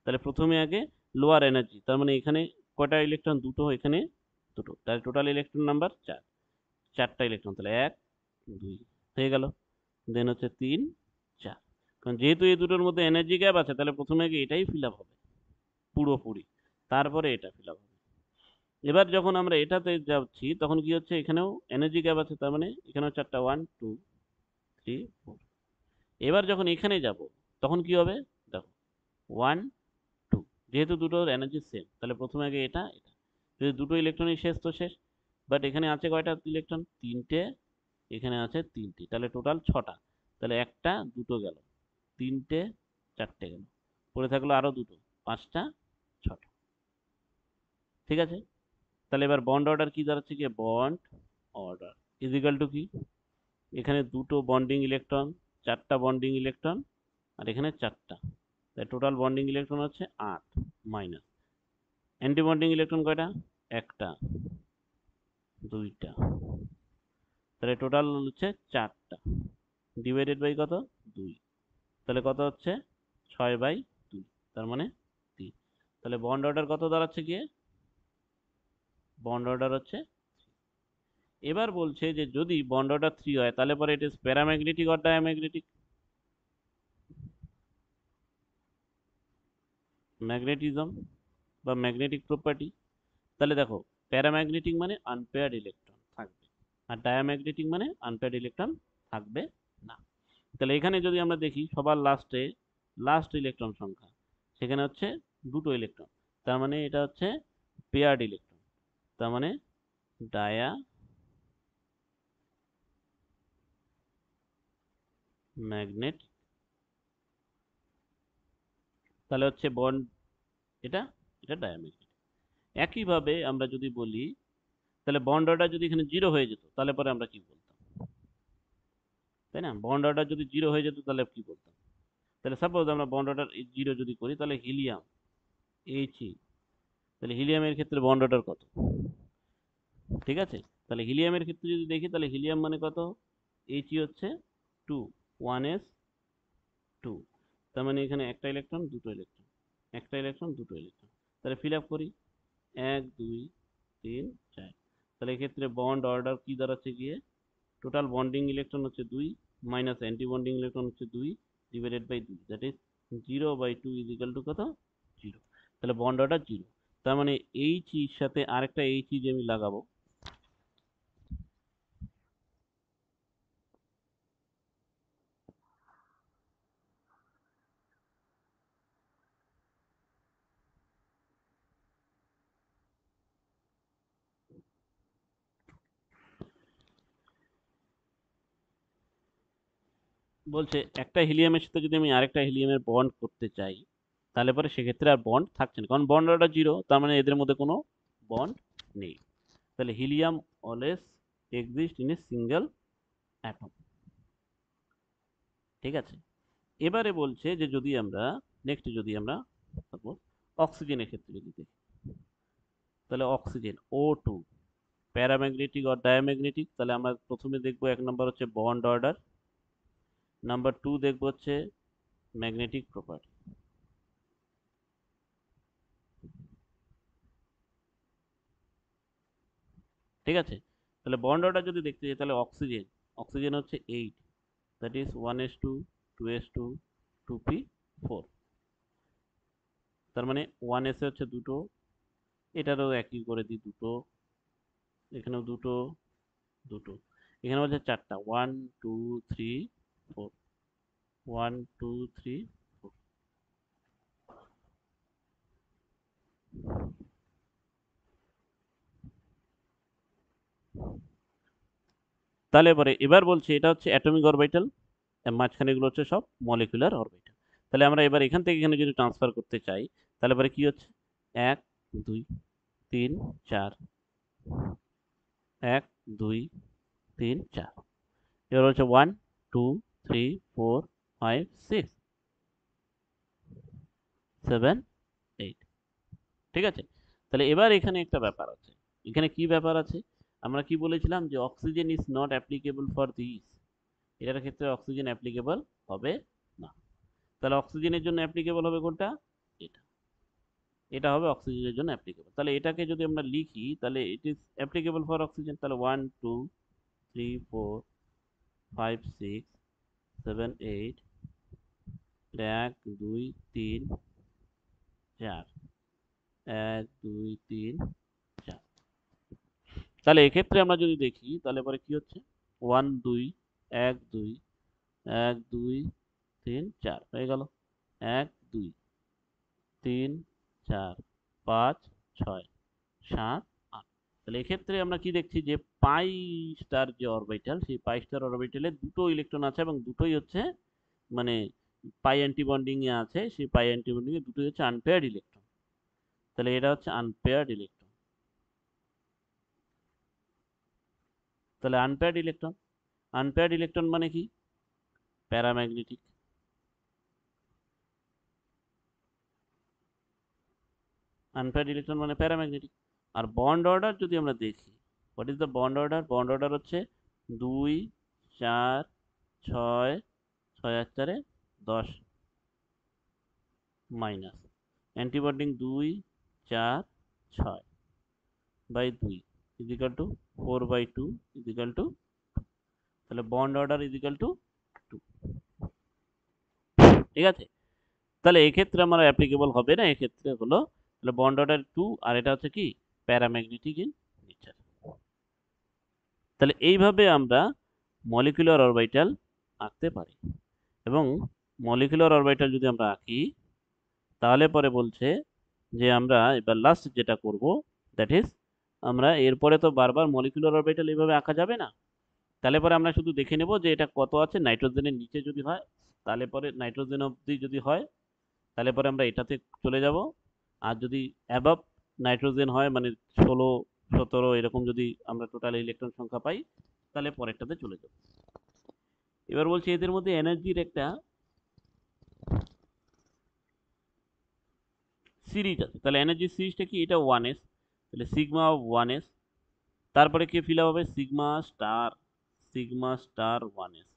তাহলে প্রথমে আগে লোয়ার এনার্জি, তার মানে এখানে কয়টা ইলেকট্রন, দুটো, এখানে দুটো, তাহলে টোটাল ইলেকট্রন নাম্বার 4, 4টা ইলেকট্রন, তাহলে 1 2 হয়ে গেল। দেন হচ্ছে 3 4, কারণ যেহেতু এই দুটোর মধ্যে এনার্জি গ্যাপ আছে, তাহলে প্রথমে আগে এটাই ফিল আপ হবে পুরোপুরি, তারপরে এটা ফিল আপ হবে। এবার যখন আমরা এটাতে যাচ্ছি তখন কি হচ্ছে, এখানেও এনার্জি গ্যাপ আছে, তার মানে এখানেও 4টা, 1 2 3 4। এবার যখন এখানে যাব তখন কি হবে, দেখো 1 2, যেহেতু দুটোর এনার্জি সেম, তাহলে প্রথমে আগে এটা এটা, যদি দুটো ইলেকট্রনই শেষ তো শেষ, বাট এখানে আছে কয়টা ইলেকট্রন, তিনটে, এখানে আছে তিনটে, তাহলে টোটাল 6টা, তাহলে একটা দুটো গেল, তিনটে চারটে গেল, পড়ে থাকলো আরো দুটো, 5টা 6টা। ঠিক আছে। তাহলে এবার বন্ড অর্ডার কি দাঁড়াচ্ছে, কি bond order is equal two কি, এখানে দুটো বন্ডিং ইলেকট্রন, 4টা বন্ডিং ইলেকট্রন, আর এখানে 4টা, তাই টোটাল বন্ডিং ইলেকট্রন হচ্ছে 8, মাইনাস অ্যান্টি বন্ডিং ইলেকট্রন কয়টা, একটা, দুইটা, তাহলে টোটাল হচ্ছে 4টা, ডিভাইডেড বাই কত, 2, তাহলে কত হচ্ছে 6/2, তার মানে 3। তাহলে বন্ড অর্ডার কত দাঁড়াচ্ছে, গিয়ে বন্ড অর্ডার হচ্ছে। এবার বলছে যে যদি বন্ড অর্ডার 3 হয়, তাহলে পরে it is paramagnetic or diamagnetic, magnetism বা ম্যাগনেটিক প্রপার্টি। তাহলে দেখো, প্যারাম্যাগনেটিক মানে আনপেয়ার্ড ইলেকট্রন থাকবে, আর ডায়াম্যাগনেটিক মানে আনপেয়ার্ড ইলেকট্রন থাকবে না। তাহলে এখানে যদি আমরা দেখি সবার লাস্টে, লাস্ট ইলেকট্রন সংখ্যা, সেখানে হচ্ছে দুটো ইলেকট্রন, তার মানে এটা হচ্ছে পেয়ার্ড ইলেকট্রন, তার মানে ডায়াম্যাগনেট, তাহলে হচ্ছে বন্ড, এটা এটা ডায়াম্যাগনেট। একইভাবে আমরা যদি বলি, তাহলে বন্ড অর্ডার যদি এখানে 0 হয়ে যেত, তাহলে পরে আমরা কি বলতাম, তাই না, বন্ড অর্ডার যদি 0 হয়ে যেত তাহলে কি বলতাম, তাহলে সাপোজ আমরা বন্ড অর্ডার 0 যদি করি, তাহলে হিলিয়াম He, তাহলে হিলিয়ামের ক্ষেত্রে বন্ড অর্ডার কত, ঠিক আছে। তাহলে হিলিয়ামের ক্ষেত্রে যদি দেখি, তাহলে হিলিয়াম মানে কত, He হচ্ছে 2, 1s 2, তার মানে এখানে একটা ইলেকট্রন দুটো ইলেকট্রন, একটা ইলেকট্রন, দুটো ইলেকট্রন। তাহলে ফিল আপ করি, 1 2 3 4। তাহলে এক্ষেত্রে বন্ড অর্ডার কি দাঁড়াচ্ছে গিয়ে, টোটাল বন্ডিং ইলেকট্রন হচ্ছে 2 মাইনাস অ্যান্টি বন্ডিং ইলেকট্রন হচ্ছে 2 divided by 2, that is 0/2 is equal to কত, 0। তাহলে বন্ড অর্ডার 0। তার মানে এইচ এর সাথে আরেকটা এইচ যে আমি লাগাবো, বলছে একটা হিলিয়ামের সাথে যদি আমি আরেকটা হিলিয়ামের বন্ড করতে চাই, তাহলে পরে সেক্ষেত্রে আর বন্ড থাকছে না, কারণ বন্ড অর্ডার 0, তার মানে এদের মধ্যে কোনো বন্ড নেই। তাহলে helium always exist in a single atom. ঠিক আছে, এবারে বলছে যে যদি আমরা নেক্সট যদি আমরা সাপোজ অক্সিজেনের ক্ষেত্রে যদি দেখি, তাহলে অক্সিজেন O2 প্যারাম্যাগনেটিক আর ডায়াম্যাগনেটিক। তাহলে আমরা প্রথমে দেখবো 1 নম্বর হচ্ছে বন্ড অর্ডার, নাম্বার 2 দেখবো হচ্ছে ম্যাগনেটিক প্রপার্টি। ঠিক আছে, তাহলে বন্ড অর্ডার যদি দেখতে যাই, তাহলে অক্সিজেন অক্সিজেন হচ্ছে 8, that is 1s2 2s2 2p4। তার মানে 1s এ হচ্ছে দুটো, এটারও একই করে দিই দুটো, এখানেও দুটো দুটো, এখানে হচ্ছে চারটা, 1 2 3 4, 1 2 3 4। তাহলে এবারে এবার বলছে এটা হচ্ছে অ্যাটমিক অরবিটাল, মাঝখানে এগুলো হচ্ছে সব মলিকুলার অরবিটাল। তাহলে আমরা এবার এখান থেকে এখানে যদি ট্রান্সফার করতে চাই, তাহলে এবারে কি হচ্ছে, 1 2 3 4, 1 2 3 4। এবার হচ্ছে 1 2 3 4 5 6 7 8। ঠিক আছে, তাহলে এবার এখানে একটা ব্যাপার আছে, এখানে কি ব্যাপার আছে, আমরা কি বলেছিলাম যে oxygen is not applicable for this, এটার ক্ষেত্রে অক্সিজেন অ্যাপ্লিকেবল হবে না। তাহলে অক্সিজেনের জন্য অ্যাপ্লিকেবল হবে কোনটা, এটা, এটা হবে অক্সিজেনের জন্য অ্যাপ্লিকেবল। তাহলে এটাকে যদি আমরা লিখি, তাহলে it is applicable for oxygen. তাহলে 1 2 3 4 5 6 7 8, 1 2 3 4, 1 2 3 4। তাহলে এক্ষেত্রে আমরা যদি দেখি, তাহলে পরে কি হচ্ছে, 1 2 1 2 1 2 3 4 হয়ে গেল, 1 2 3 4 5 6 7 8। তাহলে এক্ষেত্রে আমরা কি দেখছি যে পাই স্টার যে অরবিটাল, সেই পাই স্টার অরবিটালে দুটো ইলেকট্রন আছে এবং দুটোই হচ্ছে মানে পাই অ্যান্টিবন্ডিং এ আছে, সেই পাই অ্যান্টিবন্ডিং এ দুটোই হচ্ছে আনপেয়ার্ড ইলেকট্রন। তাহলে এটা হচ্ছে আনপেয়ার্ড ইলেকট্রন। তাহলে আনপেয়ার্ড ইলেকট্রন, আনপেয়ার্ড ইলেকট্রন মানে কি, প্যারাম্যাগনেটিক। আনপেয়ার্ড ইলেকট্রন মানে প্যারাম্যাগনেটিক। আর বন্ড অর্ডার যদি আমরা দেখি, what is the bond order, bond order হচ্ছে 2 4 6 6 আর 4 10 minus antibonding 2 4 6 by 2 is equal to 4/2 is equal to, তাহলে bond order is equal to 2। ঠিক আছে, তাহলে এক্ষেত্রে আমার অ্যাপ্লিকেবল হবে না, এক্ষেত্রে হলো তাহলে বন্ড অর্ডার 2, আর এটা হচ্ছে কি প্যারাম্যাগনেটিক ইন নেচার। তাহলে এইভাবে আমরা মলিকুলার অরবিটাল আঁকতে পারি। এবং মলিকুলার অরবিটাল যদি আমরা আঁকি, তাহলে পরে বলছে যে আমরা এবার লাস্ট যেটা করব, দ্যাট ইজ আমরা এরপরে তো বারবার মলিকুলার অরবিটাল এইভাবে আঁকা যাবে না। তাহলে পরে আমরা শুধু দেখে নেব যে এটা কত আছে, নাইট্রোজেনের নিচে যদি হয়, তাহলে পরে নাইট্রোজেন অবধি যদি হয়, তাহলে পরে আমরা এটাতে চলে যাব। আর যদি অ্যাবাভ নাইট্রোজেন হয়, মানে 16 17 এরকম যদি আমরা টোটাল ইলেকট্রন সংখ্যা পাই, তাহলে পরেরটাতে চলে যাব। এবার বলছি এদের মধ্যে এনার্জির একটা সিরিজ আছে। তাহলে এনার্জি সিরিজটা কি, এটা 1s, তাহলে সিগমা অফ 1s, তারপরে কি ফিল আপ হবে সিগমা স্টার 1s,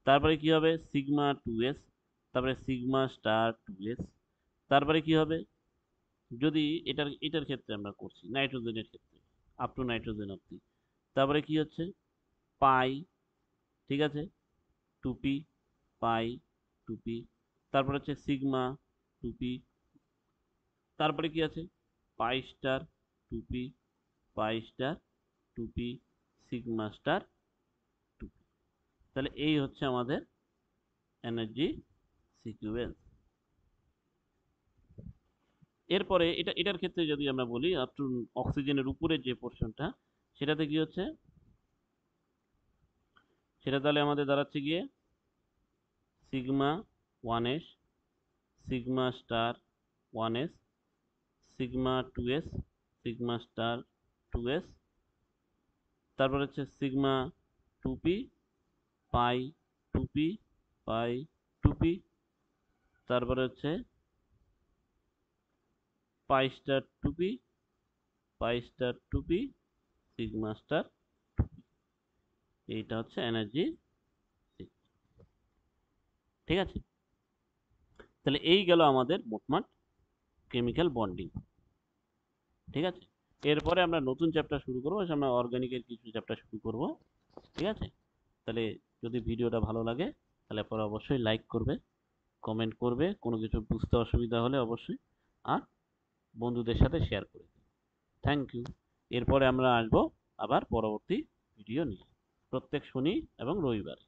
তারপরে কি হবে সিগমা 2s, তারপরে সিগমা স্টার 2s, তারপরে কি হবে, যদি এটার ক্ষেত্রে আমরা করছি নাইট্রোজেনের ক্ষেত্রে, আপ টু নাইট্রোজেন অব্দি, তারপরে কি হচ্ছে পাই, ঠিক আছে, টুপি, পাই, টুপি, তারপর হচ্ছে সিগমা, টুপি, তারপরে কি আছে পাই স্টার, টুপি, পাই স্টার, টুপি, সিগমা স্টার, টুপি। তাহলে এই হচ্ছে আমাদের এনার্জি সিকুয়েন্স। এরপরে এটার ক্ষেত্রে যদি আমরা বলি আপ টু অক্সিজেনের উপরে যে পোর্শনটা, সেটাতে কি হচ্ছে, সেটা তাহলে আমাদের দাঁড়াচ্ছে গিয়ে sigma one s, sigma star one s, sigma two s, sigma star two s, তারপর হচ্ছে সিগমা টুপি, পাই টুপি, পাই টুপি, তারপরে হচ্ছে পাই স্টার টুপি, পাই স্টার টুপি, সিগমা স্টার টুপি। এইটা হচ্ছে এনার্জি, ঠিক আছে। তাহলে এই গেল আমাদের মোটমাট কেমিক্যাল বন্ডিং, ঠিক আছে। এরপরে আমরা নতুন চ্যাপ্টার শুরু করবো, আমরা অর্গানিকের কিছু চ্যাপ্টার শুরু করব, ঠিক আছে। তাহলে যদি ভিডিওটা ভালো লাগে তাহলে পরে অবশ্যই লাইক করবে, কমেন্ট করবে, কোনো কিছু বুঝতে অসুবিধা হলে অবশ্যই, আর বন্ধুদের সাথে শেয়ার করে দেবে। Thank you. এরপরে আমরা আসবো আবার পরবর্তী ভিডিও নিয়ে, প্রত্যেক শনি এবং রবিবার।